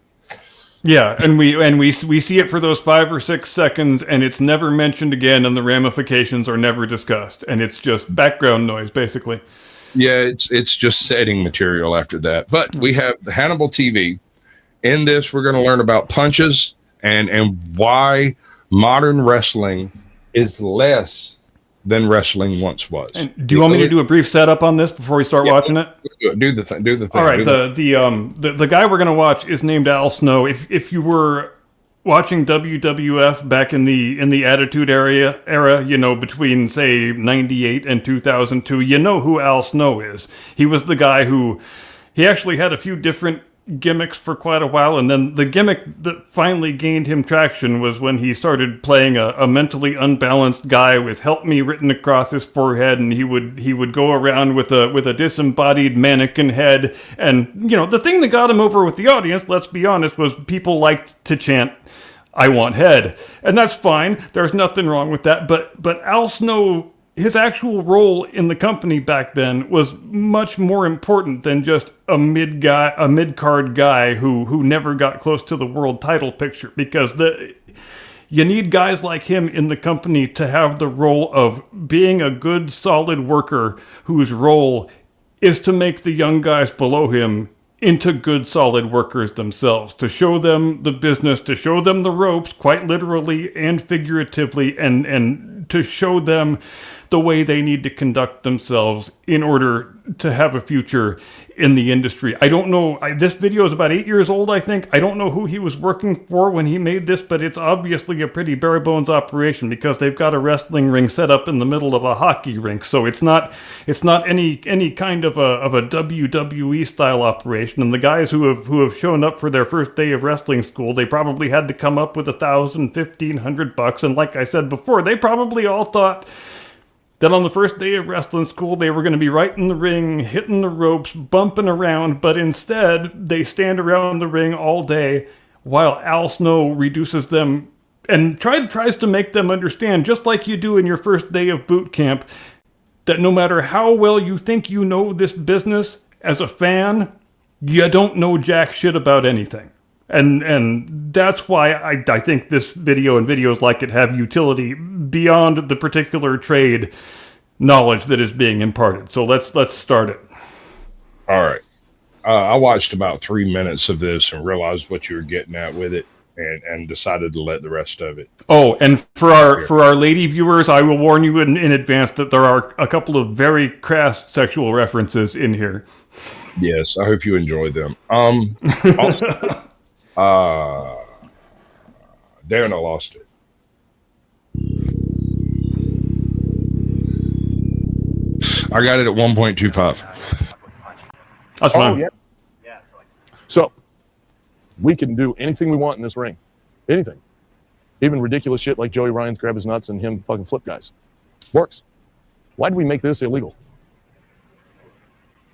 Yeah, and we see it for those 5 or 6 seconds, and it's never mentioned again, and the ramifications are never discussed, and it's just background noise, basically. Yeah, it's just setting material after that. But we have Hannibal TV. In this, we're going to learn about punches and why modern wrestling is less than wrestling once was. And do you want me to do a brief setup on this before we start watching it? Do the thing. All right. The guy we're going to watch is named Al Snow. If you were watching WWF back in the Attitude era, you know, between say 98 and 2002, you know who Al Snow is. He was the guy he actually had a few different gimmicks for quite a while, and then the gimmick that finally gained him traction was when he started playing a mentally unbalanced guy with "Help Me" written across his forehead, and he would go around with a disembodied mannequin head. And you know, the thing that got him over with the audience, let's be honest, was people liked to chant, "I want head," and that's fine. There's nothing wrong with that. But Al Snow, his actual role in the company back then was much more important than just a mid-card guy who never got close to the world title picture, because you need guys like him in the company to have the role of being a good, solid worker whose role is to make the young guys below him into good, solid workers themselves, to show them the business, to show them the ropes, quite literally and figuratively, and to show them the way they need to conduct themselves in order to have a future in the industry. I don't know, this video is about 8 years old, I think. I don't know who he was working for when he made this, but it's obviously a pretty bare bones operation, because they've got a wrestling ring set up in the middle of a hockey rink. So it's not any kind of a WWE style operation. And the guys who have shown up for their first day of wrestling school, they probably had to come up with $1,000, $1,500. And like I said before, they probably all thought that on the first day of wrestling school, they were going to be right in the ring, hitting the ropes, bumping around, but instead, they stand around the ring all day while Al Snow reduces them and tries to make them understand, just like you do in your first day of boot camp, that no matter how well you think you know this business, as a fan, you don't know jack shit about anything. And that's why I think this video and videos like it have utility beyond the particular trade knowledge that is being imparted. So let's start it. All right. I watched about 3 minutes of this and realized what you were getting at with it, and decided to let the rest of it. Oh, and for our lady viewers, I will warn you in advance that there are a couple of very crass sexual references in here. Yes, I hope you enjoy them. Also, Darren, I lost it. I got it at 1.25. That's fine. Yeah. So we can do anything we want in this ring. Anything. Even ridiculous shit like Joey Ryan's grab his nuts and him fucking flip guys. Works. Why did we make this illegal?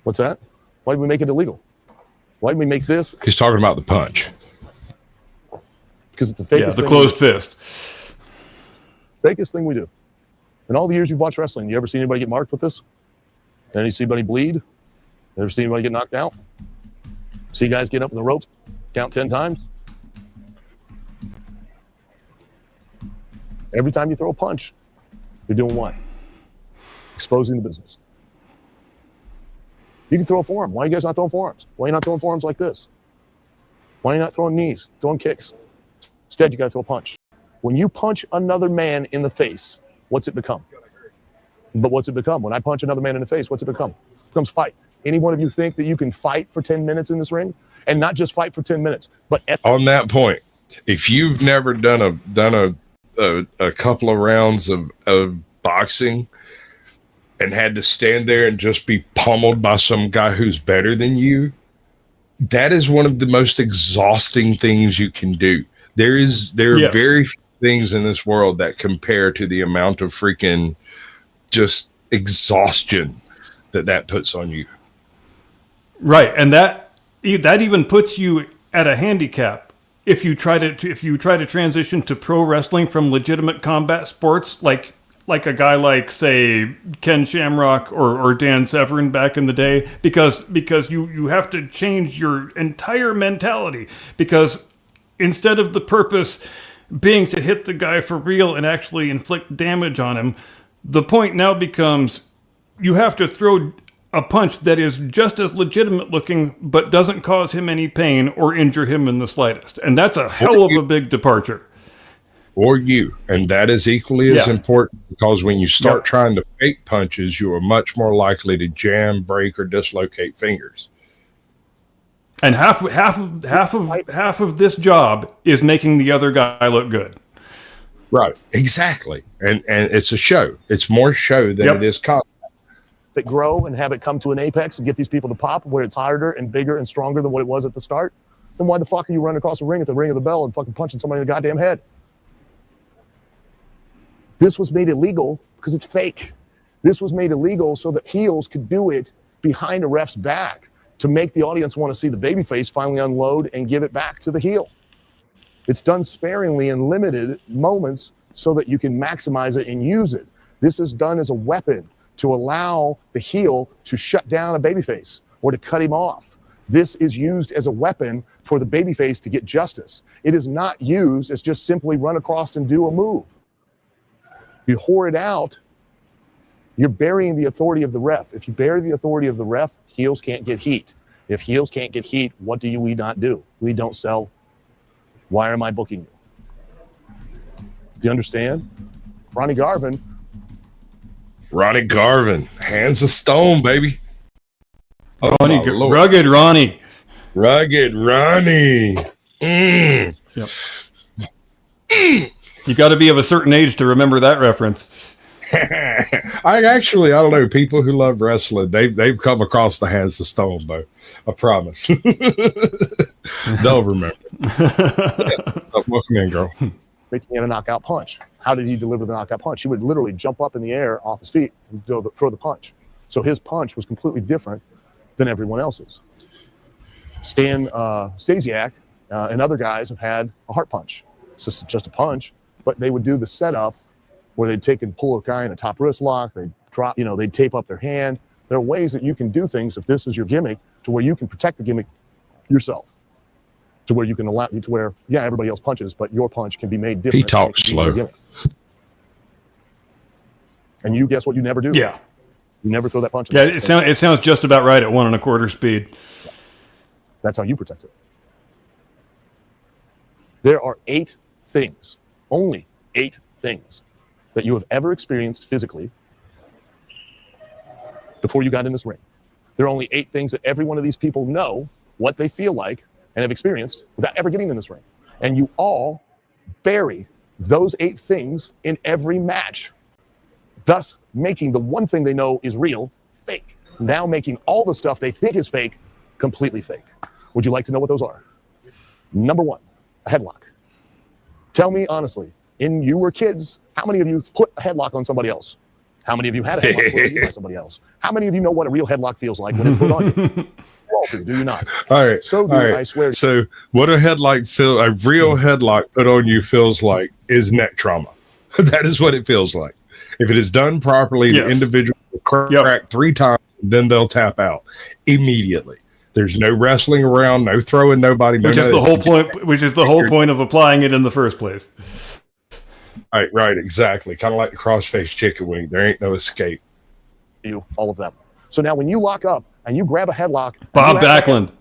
What's that? Why did we make it illegal? Why did we make this? He's talking about the punch. Because it's the fakest the thing. Closed fist. Fakest thing we do. In all the years you've watched wrestling, you ever seen anybody get marked with this? Ever see anybody bleed? Ever see anybody get knocked out? See guys get up in the ropes, count 10 times? Every time you throw a punch, you're doing what? Exposing the business. You can throw a forearm. Why are you guys not throwing forearms? Why are you not throwing forearms like this? Why are you not throwing knees, throwing kicks? Instead, you got to throw a punch. When you punch another man in the face, what's it become? But what's it become? When I punch another man in the face, what's it become? It becomes fight. Any one of you think that you can fight for 10 minutes in this ring? And not just fight for 10 minutes, but on that point, if you've never done a couple of rounds of boxing and had to stand there and just be pummeled by some guy who's better than you, that is one of the most exhausting things you can do. There are very few things in this world that compare to the amount of freaking just exhaustion that puts on you. Right, and that even puts you at a handicap if you try to transition to pro wrestling from legitimate combat sports, like a guy like, say, Ken Shamrock or Dan Severn back in the day, because you have to change your entire mentality, because instead of the purpose being to hit the guy for real and actually inflict damage on him, the point now becomes you have to throw a punch that is just as legitimate looking but doesn't cause him any pain or injure him in the slightest. And that's a hell of a big departure. Or you. And that is equally as important, because when you start trying to fake punches, you are much more likely to jam, break, or dislocate fingers. And half of this job is making the other guy look good. Right. Exactly. And it's a show. It's more show than it is combat. That grow and have it come to an apex and get these people to pop where it's harder and bigger and stronger than what it was at the start, then why the fuck are you running across the ring at the ring of the bell and fucking punching somebody in the goddamn head? This was made illegal because it's fake. This was made illegal so that heels could do it behind a ref's back to make the audience want to see the babyface finally unload and give it back to the heel. It's done sparingly in limited moments so that you can maximize it and use it. This is done as a weapon to allow the heel to shut down a babyface or to cut him off. This is used as a weapon for the babyface to get justice. It is not used as just simply run across and do a move. You whore it out, you're burying the authority of the ref. If you bury the authority of the ref, heels can't get heat. If heels can't get heat, what do we not do? We don't sell. Why am I booking you? Do you understand? Ronnie Garvin, hands of stone, baby. Oh, Rugged Ronnie. Mm. Yep. You got to be of a certain age to remember that reference. I don't know. People who love wrestling, they've come across the hands of stone, Bo. I promise. They'll remember. Welcome in, girl. making it a knockout punch. How did he deliver the knockout punch? He would literally jump up in the air off his feet and throw the punch. So his punch was completely different than everyone else's. Stan Stasiak and other guys have had a heart punch. It's just a punch, but they would do the setup where they'd take and pull a guy in a top wrist lock. They'd drop, they'd tape up their hand. There are ways that you can do things if this is your gimmick to where you can protect the gimmick yourself. To where you can allow to where, everybody else punches, but your punch can be made different. He talks slow. And you guess what you never do? Yeah. You never throw that punch. Yeah, it sounds just about right at 1 1/4 speed. That's how you protect it. There are 8 things, only 8 things, that you have ever experienced physically before you got in this ring. There are only 8 things that every one of these people know what they feel like and have experienced without ever getting in this ring. And you all bury those 8 things in every match, thus making the one thing they know is real fake. Now making all the stuff they think is fake completely fake. Would you like to know what those are? Number 1, a headlock. Tell me honestly, you were kids, how many of you put a headlock on somebody else? How many of you had a headlock put on you by somebody else? How many of you know what a real headlock feels like when it's put on you? You all do you not? All right. So do I swear. So what a real headlock put on you feels like is neck trauma. That is what it feels like. If it is done properly, the individual will crack 3 times, then they'll tap out immediately. There's no wrestling around, no throwing nobody. Which is the whole point of applying it in the first place. Right, exactly. Kind of like the cross-faced chicken wing. There ain't no escape. All of them. So now when you lock up and you grab a headlock, Bob Backlund,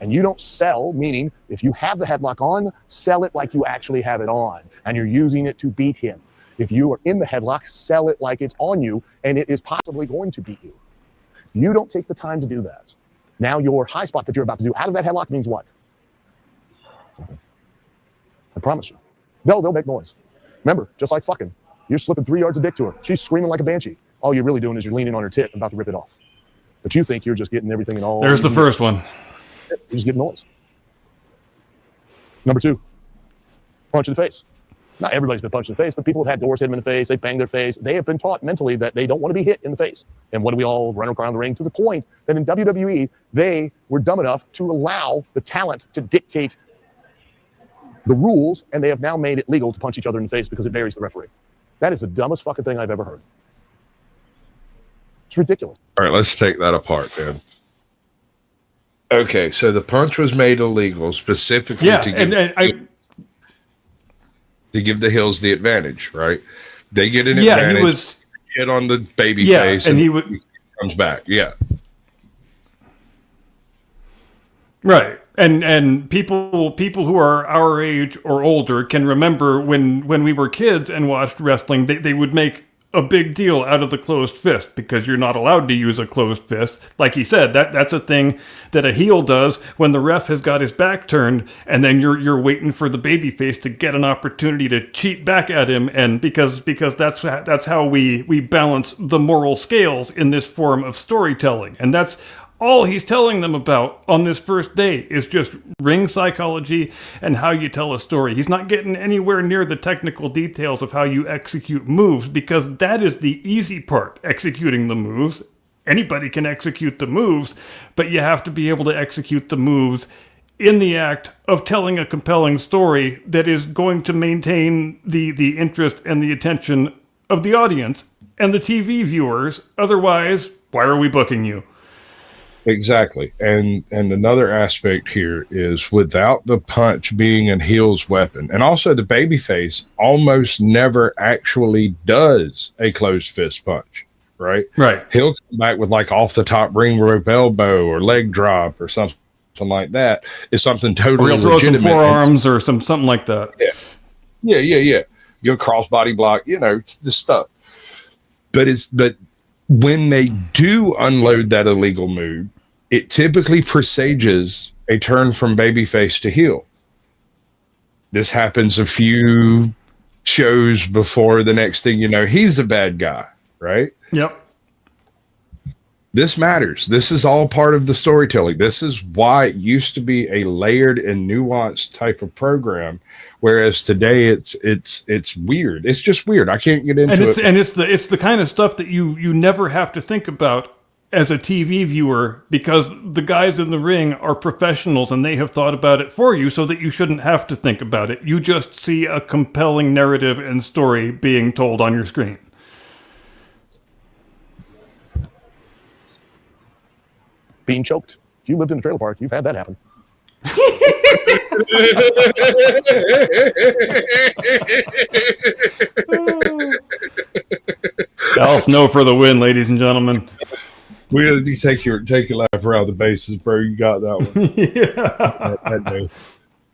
and you don't sell, meaning if you have the headlock on, sell it like you actually have it on, and you're using it to beat him. If you are in the headlock, sell it like it's on you, and it is possibly going to beat you. You don't take the time to do that. Now your high spot that you're about to do out of that headlock means what? Nothing. I promise you. They'll make noise. Remember, just like fucking, you're slipping 3 yards of dick to her. She's screaming like a banshee. All you're really doing is you're leaning on her tit and about to rip it off. But you think you're just getting everything and all. There's the first one. You're just getting noise. Number 2, punch in the face. Not everybody's been punched in the face, but people have had doors hit them in the face. They banged their face. They have been taught mentally that they don't want to be hit in the face. And what do we all run around the ring to the point that in WWE, they were dumb enough to allow the talent to dictate the rules, and they have now made it legal to punch each other in the face because it varies the referee. That is the dumbest fucking thing I've ever heard. It's ridiculous. All right, let's take that apart, then. Okay, so the punch was made illegal specifically to give the heels the advantage, right? They get an advantage. He was hit on the baby face, and he comes back. Yeah, right. And people who are our age or older can remember when we were kids and watched wrestling, they would make a big deal out of the closed fist because you're not allowed to use a closed fist. Like he said, that's a thing that a heel does when the ref has got his back turned, and then you're waiting for the babyface to get an opportunity to cheat back at him, and because that's how we balance the moral scales in this form of storytelling, and that's all he's telling them about on this first day is just ring psychology and how you tell a story. He's not getting anywhere near the technical details of how you execute moves, because that is the easy part, executing the moves. Anybody can execute the moves, but you have to be able to execute the moves in the act of telling a compelling story that is going to maintain the interest and the attention of the audience and the TV viewers. Otherwise, why are we booking you? exactly. And another aspect here is without the punch being a heel's weapon, and also the babyface almost never actually does a closed fist punch. Right. He'll come back with like off the top ring rope elbow or leg drop or something like that. It's something totally legitimate. Or he'll throw some forearms or something like that. Yeah. Go crossbody block, the stuff. But when they do unload that illegal move, it typically presages a turn from babyface to heel. This happens a few shows before the next thing you know, he's a bad guy, right? Yep. This matters. This is all part of the storytelling. This is why it used to be a layered and nuanced type of program, whereas today it's weird. It's just weird. I can't get into it. And it's the kind of stuff that you never have to think about as a TV viewer, because the guys in the ring are professionals and they have thought about it for you, so that you shouldn't have to think about it. You just see a compelling narrative and story being told on your screen. Being choked. If you lived in a trailer park, you've had that happen. Al Snow for the win, ladies and gentlemen. You take your laugh around the bases, bro. You got that one. that day.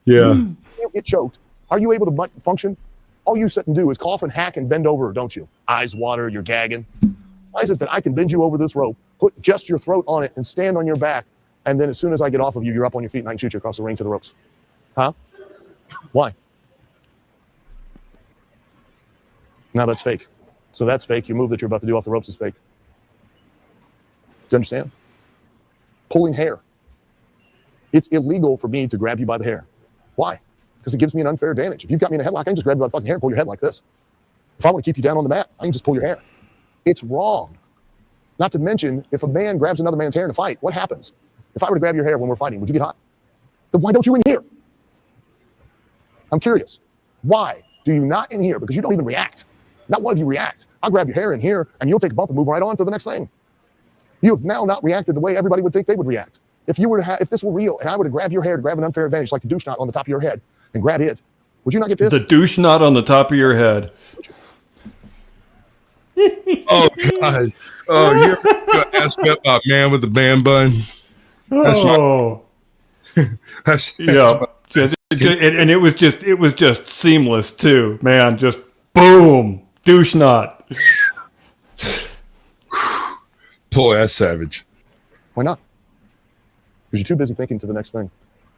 Yeah. You get choked. Are you able to function? All you sit and do is cough and hack and bend over, don't you? Eyes water, you're gagging. Why is it that I can bend you over this rope, put just your throat on it, and stand on your back, and then as soon as I get off of you, you're up on your feet and I can shoot you across the ring to the ropes? Huh? Why? Now that's fake. So that's fake. Your move that you're about to do off the ropes is fake. Do you understand? Pulling hair. It's illegal for me to grab you by the hair. Why? Because it gives me an unfair advantage. If you've got me in a headlock, I can just grab you by the fucking hair and pull your head like this. If I want to keep you down on the mat, I can just pull your hair. It's wrong. Not to mention, if a man grabs another man's hair in a fight, what happens? If I were to grab your hair when we're fighting, would you get hot? Then why don't you in here? I'm curious. Why do you not in here? Because you don't even react. Not one of you react. I'll grab your hair in here, and you'll take a bump and move right on to the next thing. You have now not reacted the way everybody would think they would react. If this were real, and I were to grab your hair to grab an unfair advantage, like the douche knot on the top of your head, and grab it, would you not get pissed? The douche knot on the top of your head. Oh God! Oh, you're gonna ask me about man with the man bun. That's and it was just seamless too, man. Just boom, douche knot. Boy, that's savage. Why not? Because you're too busy thinking to the next thing.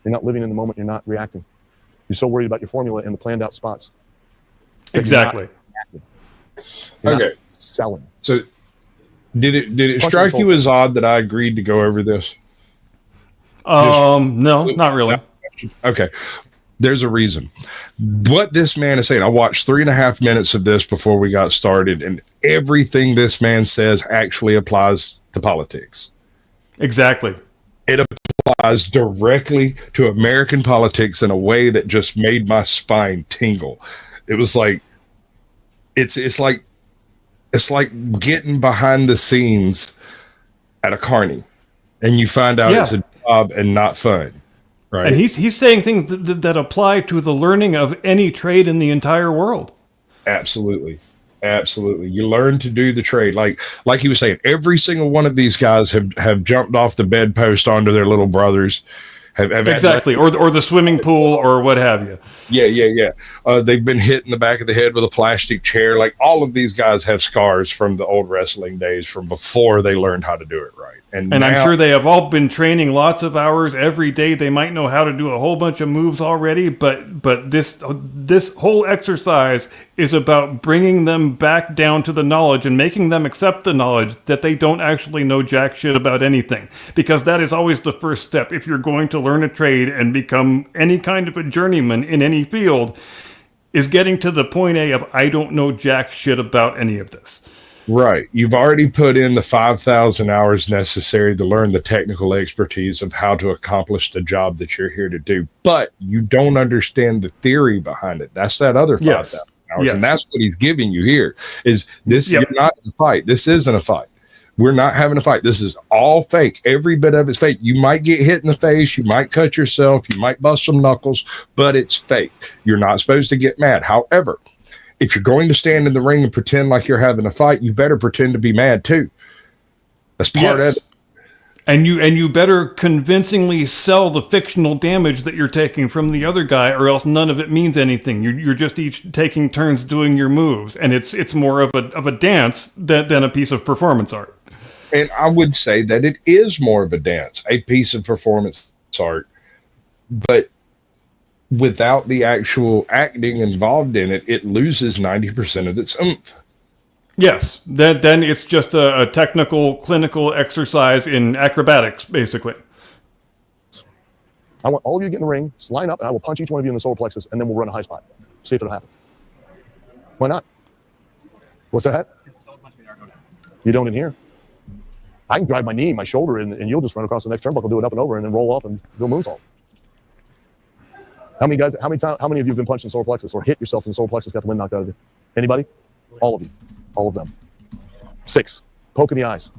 You're not living in the moment. You're not reacting. You're so worried about your formula and the planned out spots. Exactly. Okay. Selling. So, did it strike you as odd that I agreed to go over this? No, not really. Okay. There's a reason. What this man is saying, I watched 3.5 minutes of this before we got started, and everything this man says actually applies to politics. Exactly. It applies applies directly to American politics in a way that just made my spine tingle. It was like, it's like getting behind the scenes at a carny, and you find out it's a job and not fun, right? And he's saying things that apply to the learning of any trade in the entire world. Absolutely. You learn to do the trade. Like he was saying, every single one of these guys have jumped off the bedpost onto their little brothers. Have exactly, or the swimming pool, or what have you. Yeah. They've been hit in the back of the head with a plastic chair. Like, all of these guys have scars from the old wrestling days, from before they learned how to do it right. And now, I'm sure they have all been training lots of hours every day. They might know how to do a whole bunch of moves already, but this whole exercise is about bringing them back down to the knowledge and making them accept the knowledge that they don't actually know jack shit about anything. Because that is always the first step if you're going to learn a trade and become any kind of a journeyman in any field, is getting to the point A of, I don't know jack shit about any of this. Right. You've already put in the 5,000 hours necessary to learn the technical expertise of how to accomplish the job that you're here to do, but you don't understand the theory behind it. That's that other 5,000 hours. Yes. And that's what he's giving you here is this. You're not in a fight. This isn't a fight. We're not having a fight. This is all fake. Every bit of it's fake. You might get hit in the face. You might cut yourself. You might bust some knuckles, but it's fake. You're not supposed to get mad. However, if you're going to stand in the ring and pretend like you're having a fight, you better pretend to be mad too. That's part of it. And you better convincingly sell the fictional damage that you're taking from the other guy, or else none of it means anything. You're just each taking turns doing your moves, and it's more of a dance than a piece of performance art. And I would say that it is more of a dance, a piece of performance art, but without the actual acting involved in it, it loses 90% of its oomph. Yes, then it's just a technical, clinical exercise in acrobatics, basically. I want all of you to get in the ring, just line up, and I will punch each one of you in the solar plexus, and then we'll run a high spot. See if it'll happen. Why not? What's that? You don't in here. I can drive my knee, my shoulder, and you'll just run across the next turnbuckle, do it up and over, and then roll off and do a moonsault. How many of you have been punched in the solar plexus or hit yourself in the solar plexus, got the wind knocked out of you? Anybody? All of you. All of them. 6. Poke in the eyes.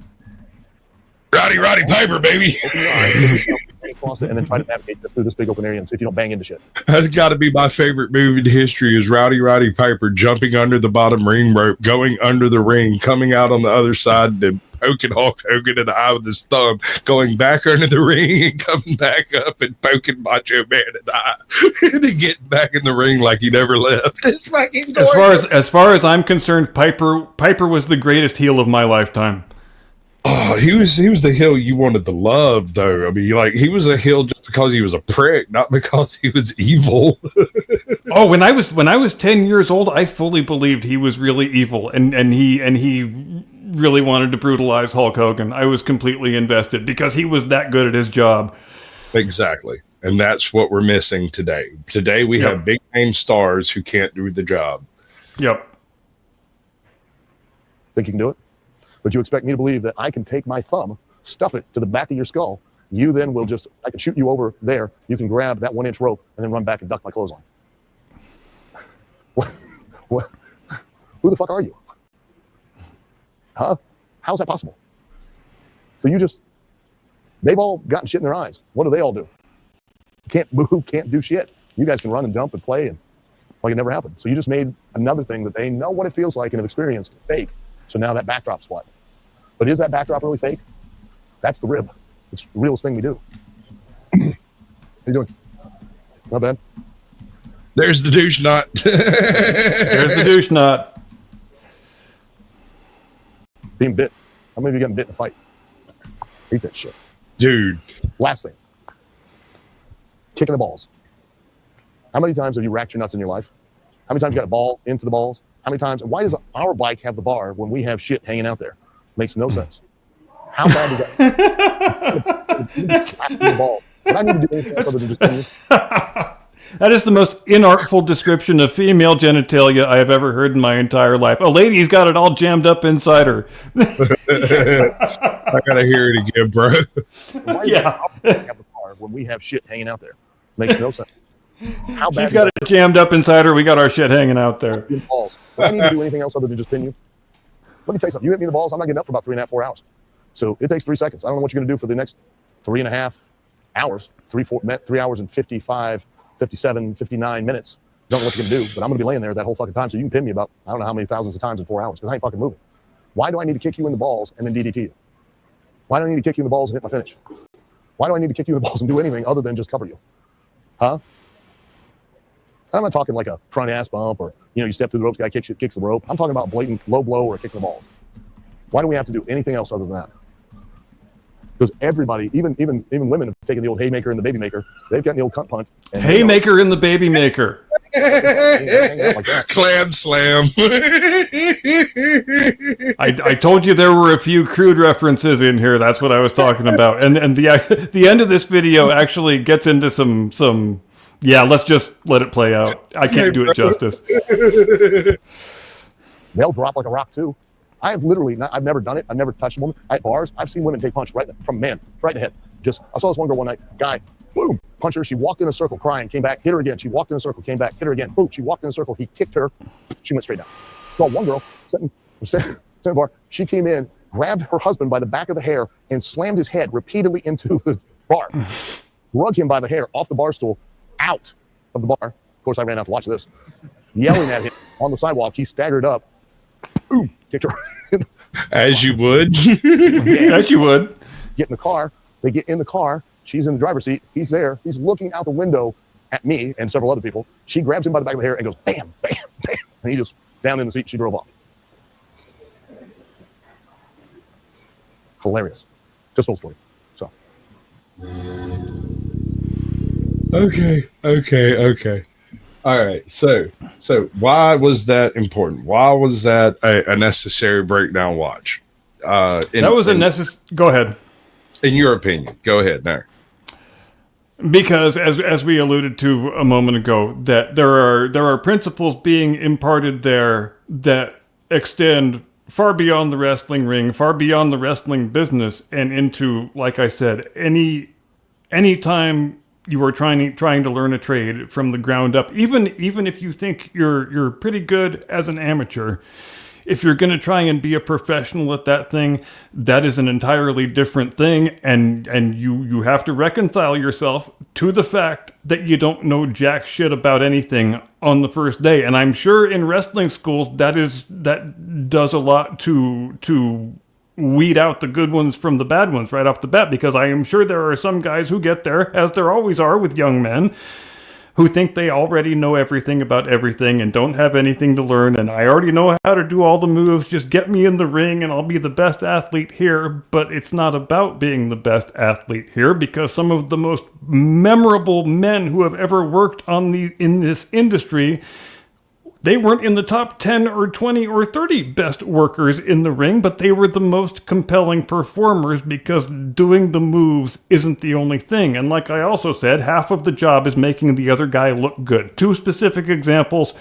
Roddy Piper, baby. Open your eyes, across it, and then try to navigate through this big open area and see if you don't bang into shit. That's got to be my favorite move in history is Roddy Piper jumping under the bottom ring rope, going under the ring, coming out on the other side, and poking Hulk Hogan in the eye with his thumb, going back under the ring and coming back up and poking Macho Man in the eye, and then getting back in the ring like he never left. It's fucking gorgeous. As far as I'm concerned, Piper was the greatest heel of my lifetime. Oh, he was the heel you wanted to love, though. I mean, like, he was a heel just because he was a prick, not because he was evil. Oh, when I was 10 years old, I fully believed he was really evil, and he really wanted to brutalize Hulk Hogan. I was completely invested because he was that good at his job. Exactly. And that's what we're missing today. Today we have big name stars who can't do the job. Yep. Think you can do it? But you expect me to believe that I can take my thumb, stuff it to the back of your skull. You then will I can shoot you over there. You can grab that 1-inch rope and then run back and duck my clothesline. What? Who the fuck are you? Huh? How's that possible? So they've all gotten shit in their eyes. What do they all do? Can't move, can't do shit. You guys can run and jump and play and like it never happened. So you just made another thing that they know what it feels like and have experienced fake. So now that backdrop's what? But is that backdrop really fake? That's the rib. It's the realest thing we do. How you doing? Not bad. There's the douche knot. There's the douche knot. Being bit. How many of you gotten bit in a fight? Hate that shit. Dude. Last thing. Kicking the balls. How many times have you racked your nuts in your life? How many times you got a ball into the balls? How many times? Why does our bike have the bar when we have shit hanging out there? Makes no sense. How bad is that? Ball. But I need to do anything else other than just you. That is the most inartful description of female genitalia I have ever heard in my entire life. A lady's got it all jammed up inside her. I gotta hear it again, bro. Why does our bike have the bar when we have shit hanging out there? Makes no sense. How bad She's got it jammed up inside her. We got our shit hanging out there. balls? Do I need to do anything else other than just pin you? Let me tell you something. You hit me in the balls, I'm not getting up for about 3.5, 4 hours. So it takes 3 seconds. I don't know what you're going to do for the next 3.5 hours, 3 hours and 55, 57, 59 minutes. Don't know what you're going to do, but I'm going to be laying there that whole fucking time. So you can pin me about, I don't know how many thousands of times in 4 hours because I ain't fucking moving. Why do I need to kick you in the balls and then DDT you? Why do I need to kick you in the balls and hit my finish? Why do I need to kick you in the balls and do anything other than just cover you? Huh? I'm not talking like a front ass bump or, you step through the ropes, guy kicks the rope. I'm talking about blatant low blow or a kick in the balls. Why do we have to do anything else other than that? Because everybody, even women have taken the old haymaker and the baby maker. They've gotten the old cunt punch. Haymaker and the baby maker. Clam slam. I told you there were a few crude references in here. That's what I was talking about. And the end of this video actually gets into some. Yeah, let's just let it play out. I can't do it justice. They'll drop like a rock too. I have literally I've never done it. I've never touched a woman. At bars, I've seen women take punch right from a man, right in the head. I saw this one girl one night, guy, boom, punch her. She walked in a circle crying, came back, hit her again. She walked in a circle, came back, hit her again. Boom, she walked in a circle. He kicked her. She went straight down. Saw one girl sitting in the bar. She came in, grabbed her husband by the back of the hair and slammed his head repeatedly into the bar. Drug him by the hair off the bar stool, out of the bar. Of course, I ran out to watch this. Yelling at him on the sidewalk. He staggered up. Boom, kicked her. As you would. As you would. Get in the car. They get in the car. She's in the driver's seat. He's there. He's looking out the window at me and several other people. She grabs him by the back of the hair and goes, bam, bam, bam. And he just down in the seat. She drove off. Hilarious. Just an old story. So. Okay. All right. So why was that important? Why was that a necessary breakdown watch? Go ahead. In your opinion, go ahead now. Because as we alluded to a moment ago, that there are principles being imparted there that extend far beyond the wrestling ring, far beyond the wrestling business, and into, like I said, any time you are trying to learn a trade from the ground up, even if you think you're pretty good as an amateur, if you're going to try and be a professional at that thing, that is an entirely different thing, and you have to reconcile yourself to the fact that you don't know jack shit about anything on the first day. And I'm sure in wrestling schools that does a lot to weed out the good ones from the bad ones right off the bat, because I am sure there are some guys who get there, as there always are with young men, who think they already know everything about everything and don't have anything to learn, and I already know how to do all the moves, just get me in the ring and I'll be the best athlete here. But it's not about being the best athlete here, because some of the most memorable men who have ever worked in this industry, they weren't in the top 10 or 20 or 30 best workers in the ring, but they were the most compelling performers, because doing the moves isn't the only thing. And like I also said, half of the job is making the other guy look good. Two specific examples: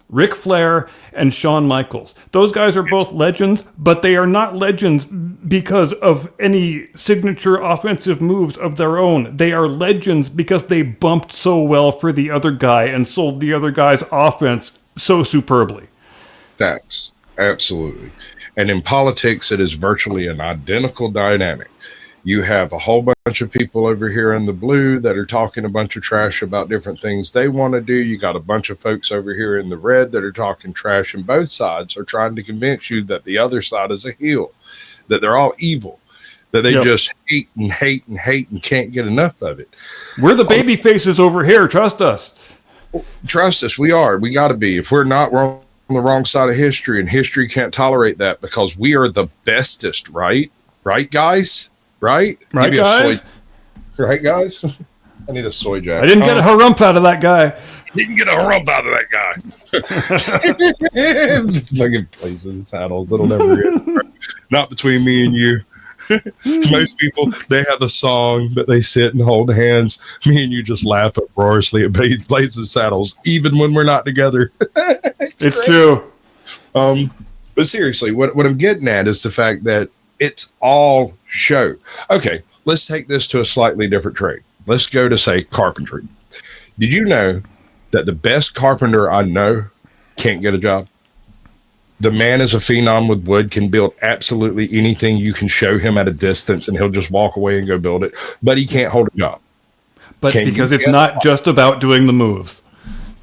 Ric Flair and Shawn Michaels. Those guys are both legends, but they are not legends because of any signature offensive moves of their own. They are legends because they bumped so well for the other guy and sold the other guy's offense so superbly. That's absolutely. And in politics, it is virtually an identical dynamic. You have a whole bunch of people over here in the blue that are talking a bunch of trash about different things they want to do. You got a bunch of folks over here in the red that are talking trash, and both sides are trying to convince you that the other side is a heel, that they're all evil, that they just hate and hate and hate and can't get enough of it. We're the baby faces over here. Trust us. Trust us. We are. We got to be. If we're not, we're on the wrong side of history, and history can't tolerate that, because we are the bestest, right? Right, guys? Right? Right, guys? Right, guys? I need a soy jack. I didn't get a harump out of that guy. Didn't get a harump out of that guy. Fucking places, saddles. It'll never get. Not between me and you. Most people, they have a song that they sit and hold hands. Me and you just laugh uproariously at Blazing Saddles, even when we're not together. It's true. But seriously, what I'm getting at is the fact that it's all show. Okay, let's take this to a slightly different trade. Let's go to, say, carpentry. Did you know that the best carpenter I know can't get a job? The man is a phenom with wood, can build absolutely anything you can show him at a distance, and he'll just walk away and go build it. But he can't hold a job. But because it's not just about doing the moves.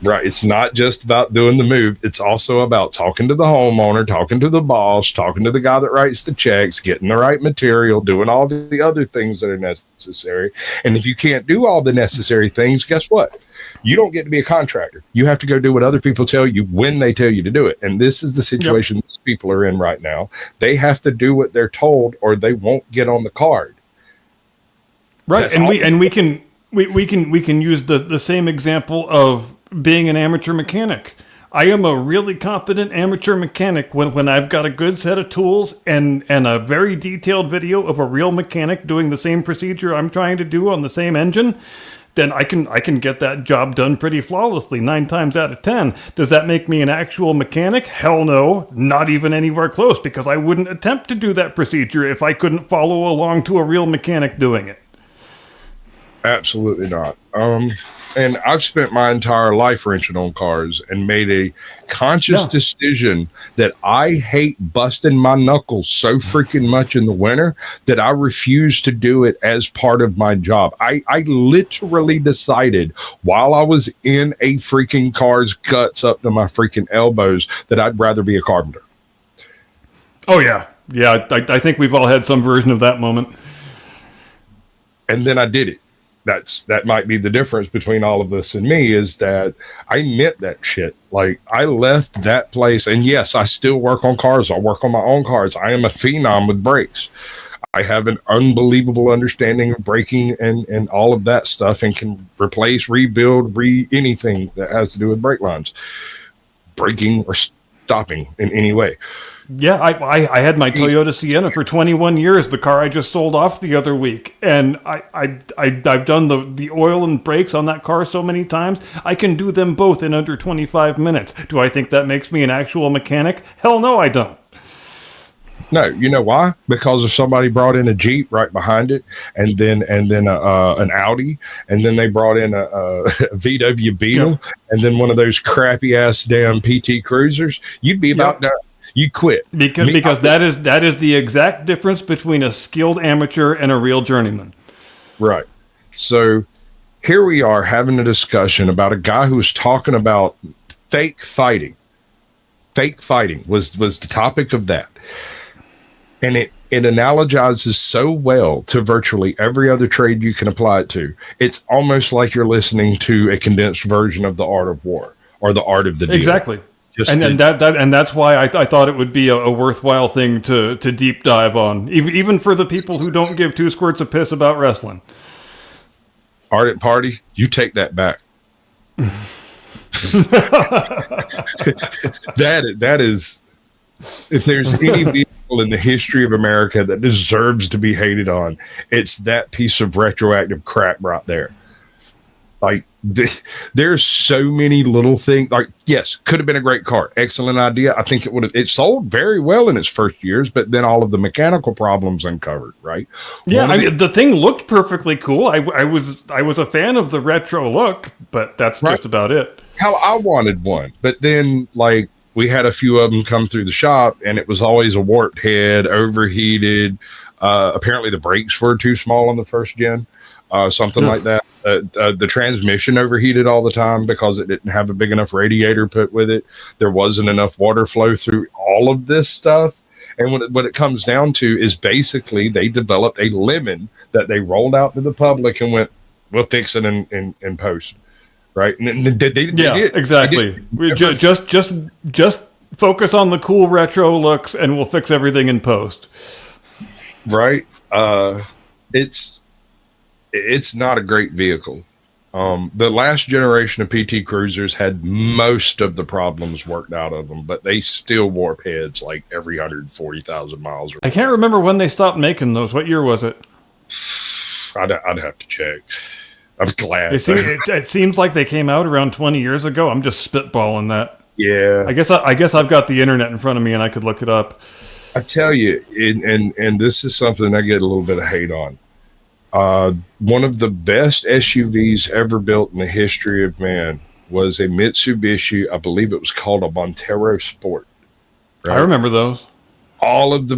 Right. It's not just about doing the move. It's also about talking to the homeowner, talking to the boss, talking to the guy that writes the checks, getting the right material, doing all the other things that are necessary. And if you can't do all the necessary things, guess what? You don't get to be a contractor. You have to go do what other people tell you when they tell you to do it. And this is the situation these people are in right now. They have to do what they're told or they won't get on the card. Right. That's We can use the same example of being an amateur mechanic. I am a really competent amateur mechanic when I've got a good set of tools and a very detailed video of a real mechanic doing the same procedure I'm trying to do on the same engine. Then I can get that job done pretty flawlessly 9 times out of 10. Does that make me an actual mechanic? Hell no, not even anywhere close, because I wouldn't attempt to do that procedure if I couldn't follow along to a real mechanic doing it. Absolutely not. And I've spent my entire life wrenching on cars and made a conscious decision that I hate busting my knuckles so freaking much in the winter that I refuse to do it as part of my job. I literally decided while I was in a freaking car's guts up to my freaking elbows that I'd rather be a carpenter. Oh, yeah. Yeah, I think we've all had some version of that moment. And then I did it. That might be the difference between all of us and me, is that I meant that shit. Like, I left that place, and yes, I still work on cars. I work on my own cars. I am a phenom with brakes. I have an unbelievable understanding of braking and all of that stuff, and can replace, rebuild, anything that has to do with brake lines, braking or stopping in any way. Yeah, I had my Toyota Sienna for 21 years, the car I just sold off the other week. And I've done the oil and brakes on that car so many times, I can do them both in under 25 minutes. Do I think that makes me an actual mechanic? Hell no, I don't. No, you know why? Because if somebody brought in a Jeep right behind it, and then an Audi, and then they brought in a VW Beetle, and then one of those crappy ass damn PT Cruisers, you'd be about done. You quit because that is the exact difference between a skilled amateur and a real journeyman. Right. So here we are having a discussion about a guy who was talking about fake fighting. Fake fighting was the topic of that. And it analogizes so well to virtually every other trade you can apply it to. It's almost like you're listening to a condensed version of The Art of War or The Art of the Deal. Exactly. And that's why I thought it would be a worthwhile thing to deep dive on, even for the people who don't give 2 squirts of piss about wrestling. Art at Party, you take that back. that is, if there's any vehicle in the history of America that deserves to be hated on, it's that piece of retroactive crap right there. Like, there's so many little things. Like, yes, could have been a great car, excellent idea. I think it sold very well in its first years, but then all of the mechanical problems uncovered, right? Yeah, the thing looked perfectly cool. I was a fan of the retro look, but that's just about it. How I wanted one, but then like we had a few of them come through the shop, and it was always a warped head, overheated. Apparently, the brakes were too small on the first gen, something like that. The transmission overheated all the time because it didn't have a big enough radiator put with it. There wasn't enough water flow through all of this stuff. And what it comes down to is basically they developed a lemon that they rolled out to the public and went, we'll fix it in post. Right. And they did. Exactly. Just focus on the cool retro looks and we'll fix everything in post. Right. It's not a great vehicle. The last generation of PT Cruisers had most of the problems worked out of them, but they still warp heads like every 140,000 miles. I can't remember when they stopped making those. What year was it? I'd have to check. I'm glad. It seems like they came out around 20 years ago. I'm just spitballing that. Yeah. I guess I've got the internet in front of me and I could look it up. I tell you, and this is something I get a little bit of hate on. One of the best SUVs ever built in the history of man was a Mitsubishi. I believe it was called a Montero Sport. I remember those. All of the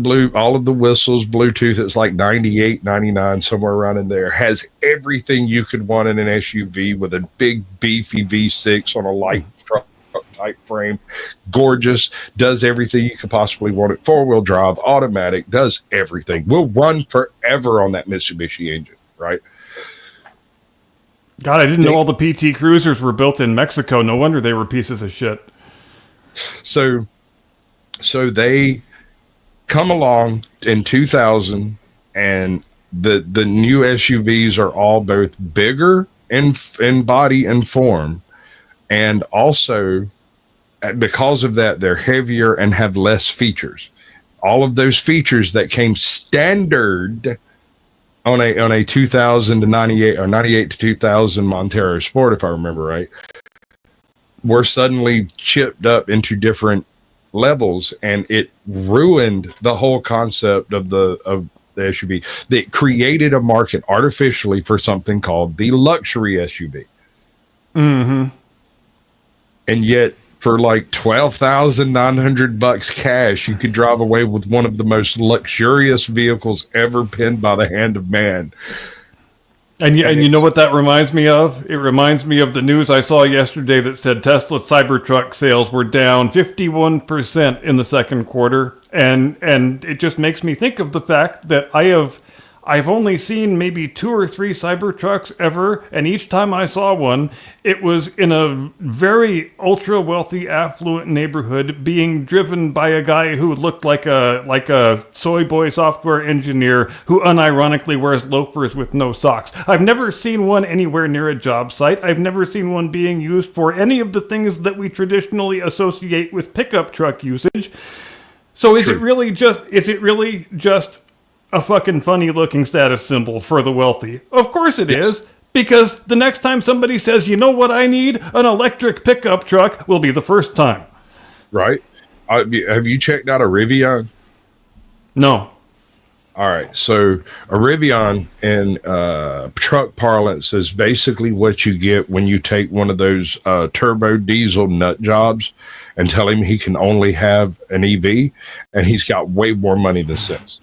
whistles, Bluetooth. It's like 98, 99, somewhere around in there. Has everything you could want in an SUV with a big beefy V6 on a light truck type frame. Gorgeous. Does everything you could possibly want it. 4-wheel drive, automatic. Does everything. Will run forever on that Mitsubishi engine. Right. God, I didn't know all the PT Cruisers were built in Mexico. No wonder they were pieces of shit. So they come along in 2000, and the new SUVs are all both bigger in body and form, and also because of that they're heavier and have less features. All of those features that came standard on a 2000 to 98 or 98 to 2000 Montero Sport, if I remember right, were suddenly chipped up into different levels, and it ruined the whole concept of the SUV. That created a market artificially for something called the luxury SUV. Mm-hmm. And yet, for like $12,900 cash, you could drive away with one of the most luxurious vehicles ever penned by the hand of man. And you know what that reminds me of? It reminds me of the news I saw yesterday that said Tesla Cybertruck sales were down 51% in the second quarter. And it just makes me think of the fact that I've only seen maybe 2 or 3 Cybertrucks ever, and each time I saw one, it was in a very ultra-wealthy, affluent neighborhood being driven by a guy who looked like a soy boy software engineer who unironically wears loafers with no socks. I've never seen one anywhere near a job site. I've never seen one being used for any of the things that we traditionally associate with pickup truck usage. So is it really just a fucking funny looking status symbol for the wealthy? Of course it is, because the next time somebody says, you know what I need? An electric pickup truck will be the first time. Right. Have you checked out a Rivian? No. All right. So a Rivian in truck parlance is basically what you get when you take one of those turbo diesel nut jobs and tell him he can only have an EV, and he's got way more money than sense.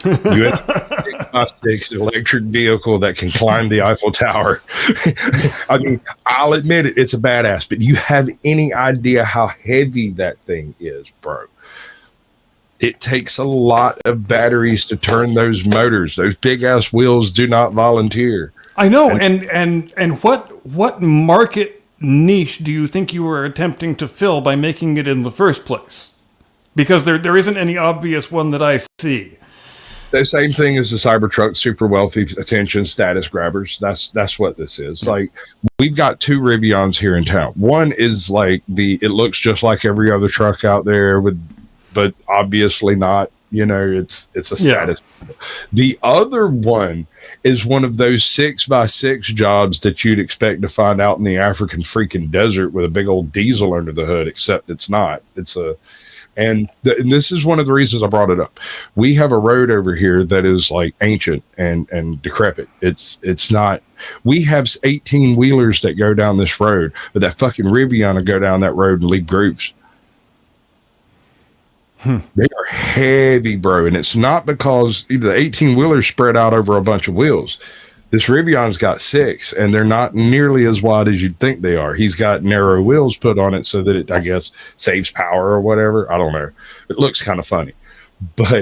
You have a 6x6 electric vehicle that can climb the Eiffel Tower. I mean, I'll admit it, it's a badass, but you have any idea how heavy that thing is, bro? It takes a lot of batteries to turn those motors. Those big ass wheels do not volunteer. I know. And what market niche do you think you were attempting to fill by making it in the first place? Because there isn't any obvious one that I see. The same thing as the Cybertruck, super wealthy, attention, status grabbers. That's what this is. Like, we've got 2 Rivians here in town. One is like it looks just like every other truck out there, but obviously not. You know, it's a status. Yeah. The other one is one of those 6x6 jobs that you'd expect to find out in the African freaking desert with a big old diesel under the hood, except it's not. And this is one of the reasons I brought it up. We have a road over here that is like ancient and decrepit. It's not. We have 18 wheelers that go down this road, but that fucking Rivian will go down that road and leave grooves. They are heavy, bro, and it's not because either the 18 wheelers spread out over a bunch of wheels. This Rivian's got 6, and they're not nearly as wide as you'd think they are. He's got narrow wheels put on it so that it, I guess, saves power or whatever. I don't know. It looks kind of funny.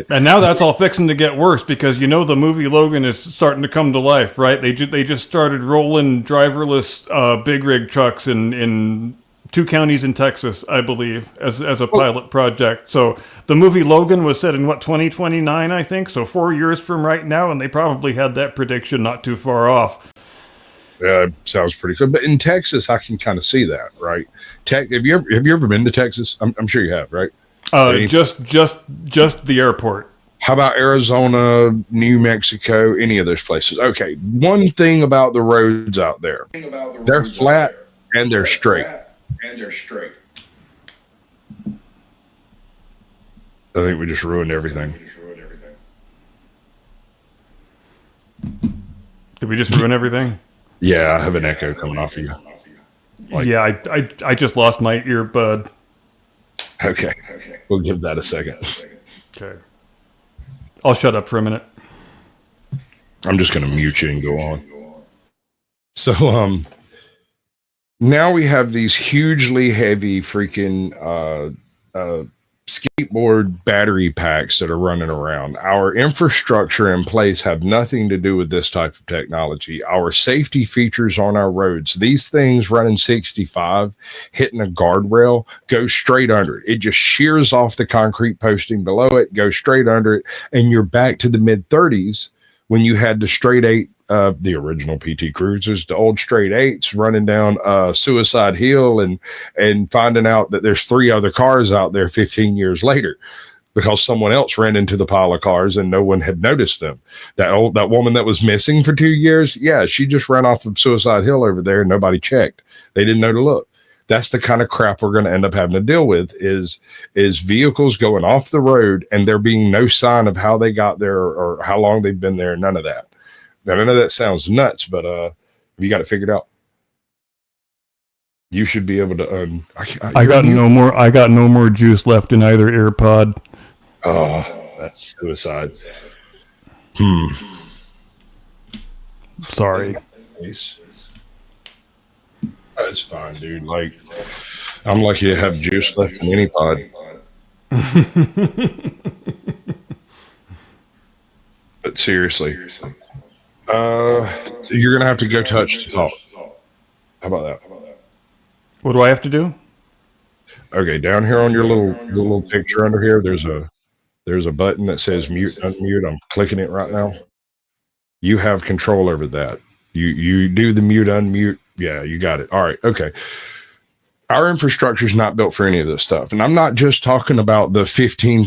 And now that's all fixing to get worse, because you know the movie Logan is starting to come to life, right? They just started rolling driverless big rig trucks in 2 counties in Texas, I believe, as a pilot project. So the movie Logan was set in 2029, I think. So 4 years from right now, and they probably had that prediction not too far off. Yeah, sounds pretty good. But in Texas, I can kind of see that, right? Have you ever been to Texas? I'm sure you have, right? Just the airport. How about Arizona, New Mexico, any of those places? Okay, one thing about the roads out there, they're flat and they're straight. I think we just ruined everything. Did we just ruin everything? Yeah, I have an echo coming off of you. Yeah, I just lost my earbud. Okay. We'll give that a second. Okay. I'll shut up for a minute. I'm just going to mute you and go on. So, now we have these hugely heavy freaking skateboard battery packs that are running around. Our infrastructure in place have nothing to do with this type of technology. Our safety features on our roads, these things running 65, hitting a guardrail, go straight under it. It just shears off the concrete posting below it, goes straight under it, and you're back to the mid 30s when you had the straight eight, the original PT Cruisers, the old straight eights running down Suicide Hill and finding out that there's 3 other cars out there 15 years later because someone else ran into the pile of cars and no one had noticed them. That woman that was missing for 2 years, yeah, she just ran off of Suicide Hill over there and nobody checked. They didn't know to look. That's the kind of crap we're going to end up having to deal with is vehicles going off the road and there being no sign of how they got there or how long they've been there. None of that. Now, I know that sounds nuts, but you got it figured out. You should be able to. I got no more juice left in either AirPod. Oh, that's suicide. Sorry. That's fine, dude. Like, I'm lucky to have juice left in any pod. But seriously. So you're gonna have to go touch to talk. How about that? What do I have to do? Okay, down here on your little picture under here, there's a button that says mute, unmute. I'm clicking it right now. You have control over that. You do the mute, unmute. Yeah, you got it. All right. Okay. Our infrastructure is not built for any of this stuff. And I'm not just talking about the 15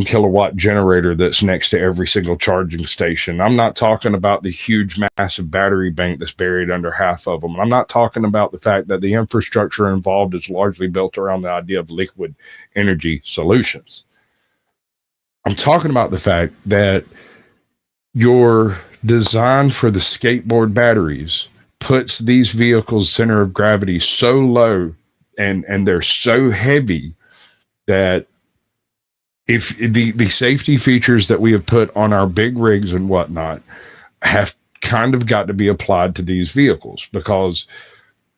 kilowatt generator that's next to every single charging station. I'm not talking about the huge, massive battery bank that's buried under half of them. I'm not talking about the fact that the infrastructure involved is largely built around the idea of liquid energy solutions. I'm talking about the fact that your design for the skateboard batteries puts these vehicles' center of gravity so low and they're so heavy that if the safety features that we have put on our big rigs and whatnot have kind of got to be applied to these vehicles, because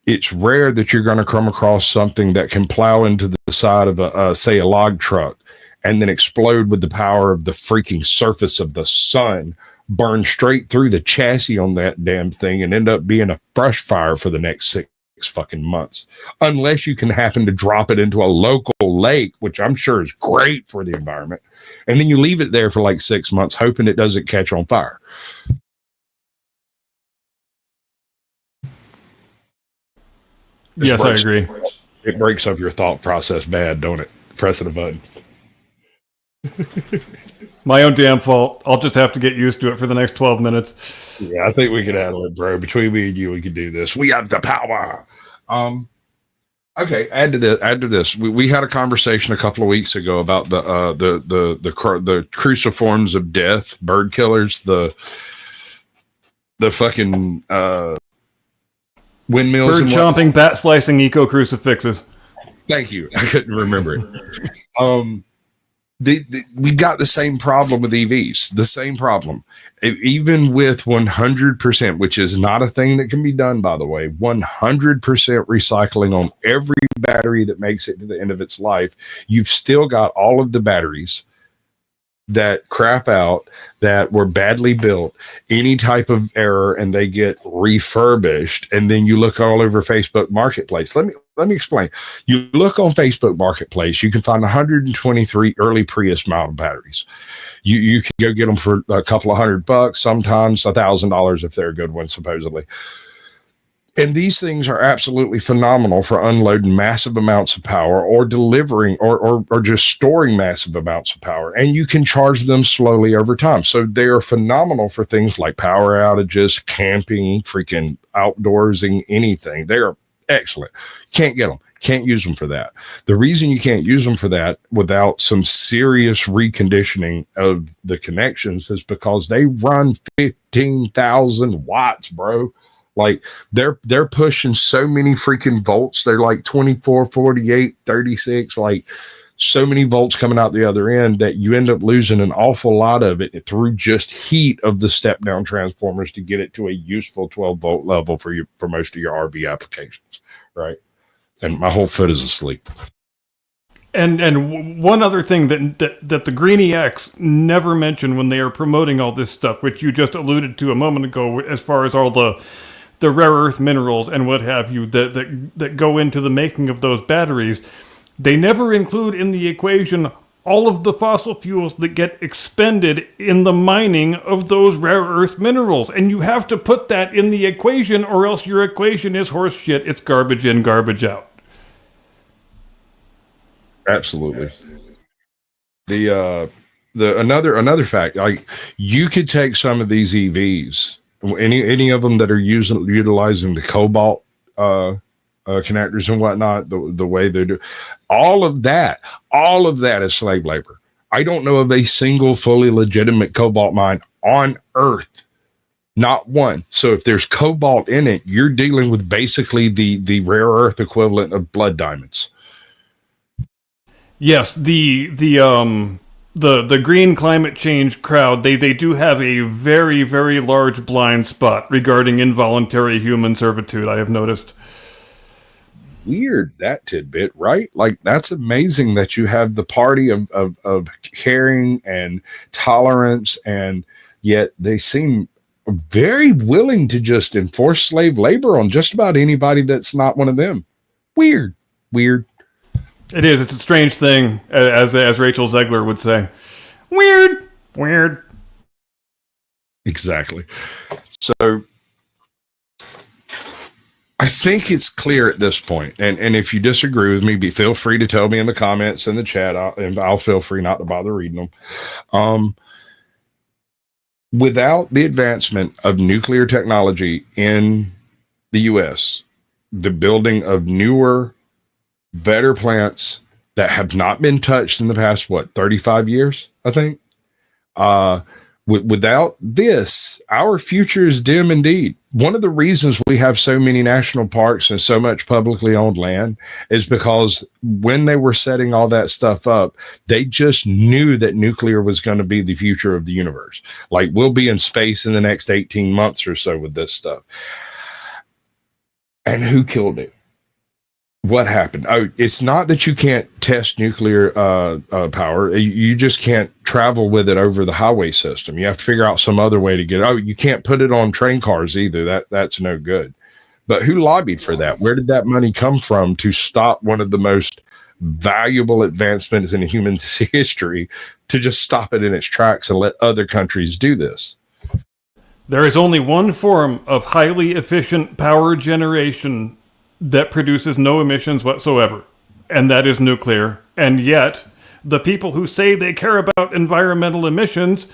it's rare that you're going to come across something that can plow into the side of say a log truck and then explode with the power of the freaking surface of the sun, burn straight through the chassis on that damn thing and end up being a brush fire for the next 6 fucking months. Unless you can happen to drop it into a local lake, which I'm sure is great for the environment. And then you leave it there for like 6 months, hoping it doesn't catch on fire. Yes, I agree. It breaks up your thought process bad, don't it? Pressing a button. My own damn fault. I'll just have to get used to it for the next 12 minutes. Yeah, I think we can handle it, bro. Between me and you, we can do this. We have the power. Okay, add to this. We had a conversation a couple of weeks ago about the cruciforms of death, bird killers, the fucking windmills, bird chomping, bat slicing, eco crucifixes. Thank you. I couldn't remember it. We got the same problem with EVs, the same problem. Even with 100%, which is not a thing that can be done, by the way, 100% recycling on every battery that makes it to the end of its life, you've still got all of the batteries that crap out, that were badly built, any type of error, and they get refurbished. And then you look all over Facebook Marketplace. Let me explain. You look on Facebook Marketplace, you can find 123 early Prius model batteries. You can go get them for a couple of $100, sometimes $1,000 if they're a good one, supposedly. And these things are absolutely phenomenal for unloading massive amounts of power or delivering or just storing massive amounts of power. And you can charge them slowly over time. So they are phenomenal for things like power outages, camping, freaking outdoorsing, anything. They are Excellent. Can't get them. Can't use them for that. The reason you can't use them for that without some serious reconditioning of the connections is because they run 15,000 watts, bro. Like they're pushing so many freaking volts. They're like 24, 48, 36, like so many volts coming out the other end that you end up losing an awful lot of it through just heat of the step down transformers to get it to a useful 12 volt level for most of your RV applications, right? And my whole foot is asleep. And one other thing that the Greenie X never mentioned when they are promoting all this stuff, which you just alluded to a moment ago, as far as all the rare earth minerals and what have you that go into the making of those batteries, they never include in the equation all of the fossil fuels that get expended in the mining of those rare earth minerals. And you have to put that in the equation, or else your equation is horse shit. It's garbage in, garbage out. Absolutely. Another fact, like you could take some of these EVs, any of them that are utilizing the cobalt connectors and whatnot, the way they do, all of that is slave labor. I don't know of a single fully legitimate cobalt mine on Earth, not one. So if there's cobalt in it, you're dealing with basically the rare earth equivalent of blood diamonds. Yes, the green climate change crowd, they do have a very, very large blind spot regarding involuntary human servitude, I have noticed. Weird, that tidbit, right? Like, that's amazing that you have the party of caring and tolerance, and yet they seem very willing to just enforce slave labor on just about anybody that's not one of them. Weird. It is. It's a strange thing, as Rachel Zegler would say. Weird. Exactly. So I think it's clear at this point, and if you disagree with me, feel free to tell me in the comments in the chat, and I'll feel free not to bother reading them. Without the advancement of nuclear technology in the U.S., the building of newer, better plants that have not been touched in the past, 35 years, I think. Without this, our future is dim indeed. One of the reasons we have so many national parks and so much publicly owned land is because when they were setting all that stuff up, they just knew that nuclear was going to be the future of the universe. Like, we'll be in space in the next 18 months or so with this stuff. And who killed it? What happened? Oh, it's not that you can't test nuclear power. You just can't travel with it over the highway system. You have to figure out some other way to get it. Oh, you can't put it on train cars either. That's no good. But who lobbied for that? Where did that money come from to stop one of the most valuable advancements in human history, to just stop it in its tracks and let other countries do this? There is only one form of highly efficient power generation that produces no emissions whatsoever, and that is nuclear. And yet, the people who say they care about environmental emissions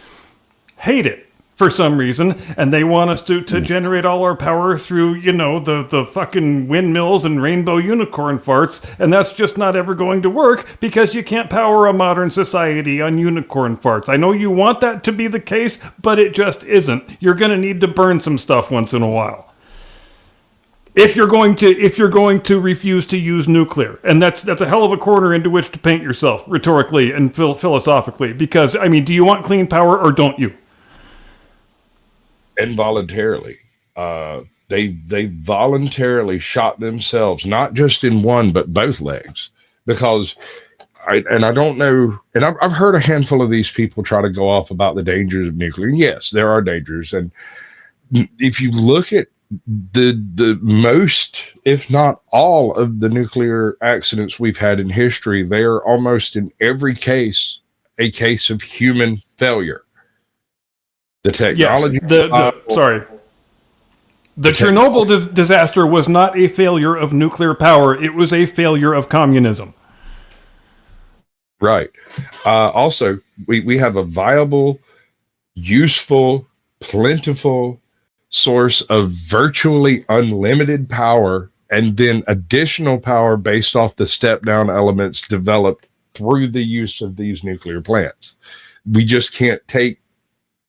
hate it for some reason, and they want us to generate all our power through, the fucking windmills and rainbow unicorn farts, and that's just not ever going to work, because you can't power a modern society on unicorn farts. I know you want that to be the case, but it just isn't. You're going to need to burn some stuff once in a while, if you're going to refuse to use nuclear. And that's a hell of a corner into which to paint yourself, rhetorically and philosophically, because, I mean, do you want clean power or don't you? Involuntarily. They voluntarily shot themselves, not just in one, but both legs, because I don't know, and I've heard a handful of these people try to go off about the dangers of nuclear. And yes, there are dangers. And if you look at the most, if not all, of the nuclear accidents we've had in history, they are almost in every case a case of human failure. The technology. Yes, the Chernobyl disaster was not a failure of nuclear power. It was a failure of communism. Right. Also, we have a viable, useful, plentiful source of virtually unlimited power and then additional power based off the step down elements developed through the use of these nuclear plants. We just can't take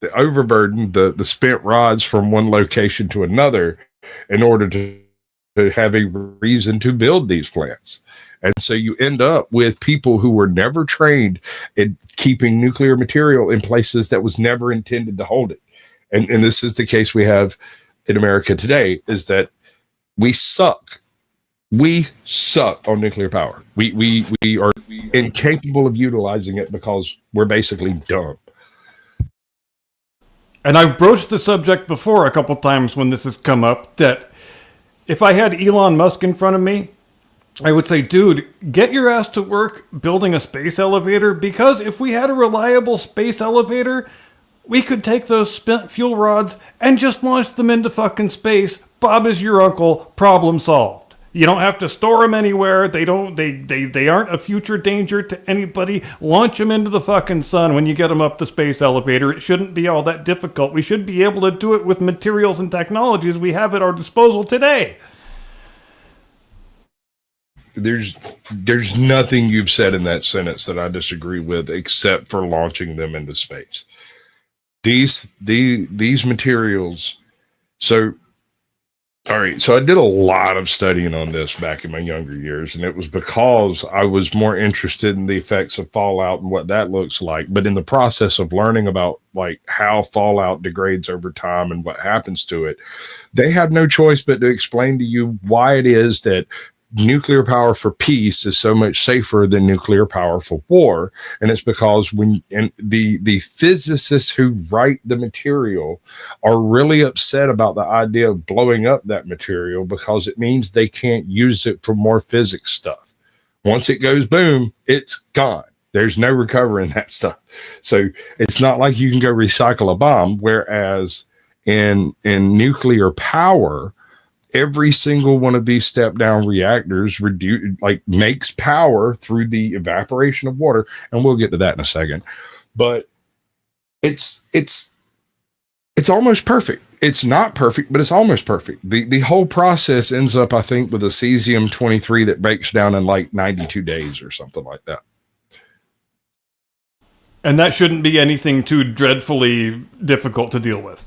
the overburden, the spent rods from one location to another in order to have a reason to build these plants. And so you end up with people who were never trained in keeping nuclear material in places that was never intended to hold it. And this is the case we have in America today, is that we suck. We suck on nuclear power. We are incapable of utilizing it because we're basically dumb. And I've broached the subject before a couple times when this has come up, that if I had Elon Musk in front of me, I would say, dude, get your ass to work building a space elevator, because if we had a reliable space elevator, we could take those spent fuel rods and just launch them into fucking space. Bob is your uncle. Problem solved. You don't have to store them anywhere. They aren't a future danger to anybody. Launch them into the fucking sun when you get them up the space elevator. It shouldn't be all that difficult. We should be able to do it with materials and technologies we have at our disposal today. There's nothing you've said in that sentence that I disagree with, except for launching them into space. These materials. So, all right. So I did a lot of studying on this back in my younger years, and it was because I was more interested in the effects of fallout and what that looks like. But in the process of learning about like how fallout degrades over time and what happens to it, they had no choice but to explain to you why it is that nuclear power for peace is so much safer than nuclear power for war. And it's because the physicists who write the material are really upset about the idea of blowing up that material, because it means they can't use it for more physics stuff. Once it goes boom, it's gone. There's no recovering that stuff. So it's not like you can go recycle a bomb, whereas in nuclear power, every single one of these step down reactors makes power through the evaporation of water, and we'll get to that in a second. But it's almost perfect. It's not perfect, but it's almost perfect. The whole process ends up, I think, with a cesium-23 that breaks down in like 92 days or something like that. And that shouldn't be anything too dreadfully difficult to deal with.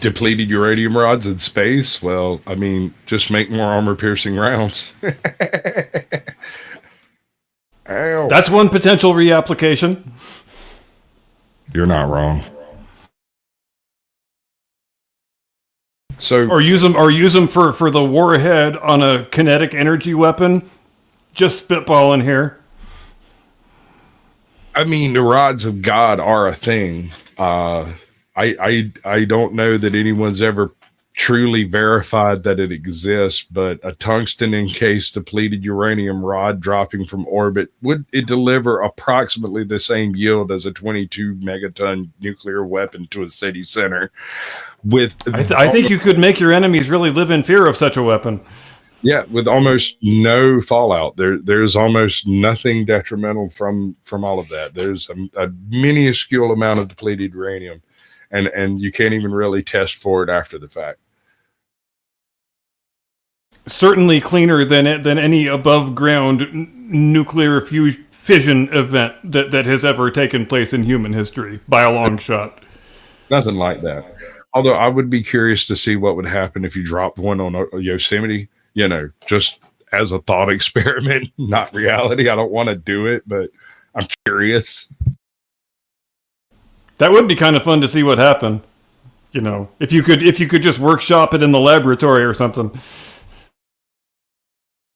Depleted uranium rods in space. Well, I mean, just make more armor-piercing rounds. Ow. That's one potential reapplication. You're not wrong. So, or use them for the warhead on a kinetic energy weapon. Just spitballing here. I mean, the rods of God are a thing. I don't know that anyone's ever truly verified that it exists, but a tungsten encased depleted uranium rod dropping from orbit, would it deliver approximately the same yield as a 22 megaton nuclear weapon to a city center? I think you could make your enemies really live in fear of such a weapon. Yeah, with almost no fallout. There's almost nothing detrimental from all of that. There's a minuscule amount of depleted uranium. And you can't even really test for it after the fact. Certainly cleaner than any above ground nuclear fission event that has ever taken place in human history by a long shot. Nothing like that. Although I would be curious to see what would happen if you dropped one on Yosemite, just as a thought experiment, not reality. I don't want to do it, but I'm curious. That would be kind of fun to see what happened. If you could just workshop it in the laboratory or something.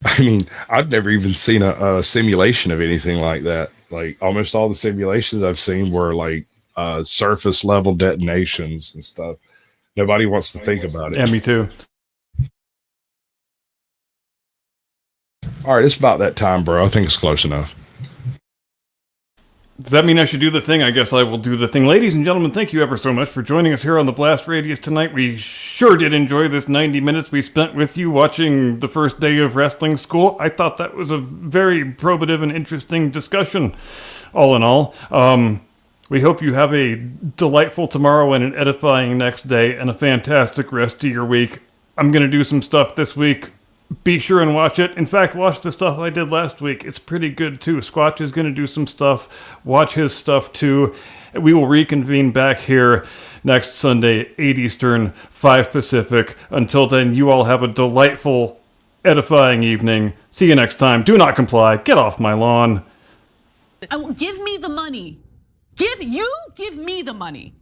I mean, I've never even seen a simulation of anything like that. Like almost all the simulations I've seen were like surface level detonations and stuff. Nobody wants to think about it. Yeah, me too. All right, it's about that time, bro. I think it's close enough. Does that mean I should do the thing? I guess I will do the thing. Ladies and gentlemen, thank you ever so much for joining us here on the Blast Radius tonight. We sure did enjoy this 90 minutes we spent with you watching the first day of wrestling school. I thought that was a very probative and interesting discussion, all in all. We hope you have a delightful tomorrow and an edifying next day and a fantastic rest of your week. I'm going to do some stuff this week. Be sure and watch it. In fact, watch the stuff I did last week. It's pretty good too. Squatch is going to do some stuff. Watch his stuff too. We will reconvene back here next Sunday, 8 Eastern, 5 Pacific. Until then, you all have a delightful, edifying evening. See you next time. Do not comply. Get off my lawn. Give me the money. Give me the money.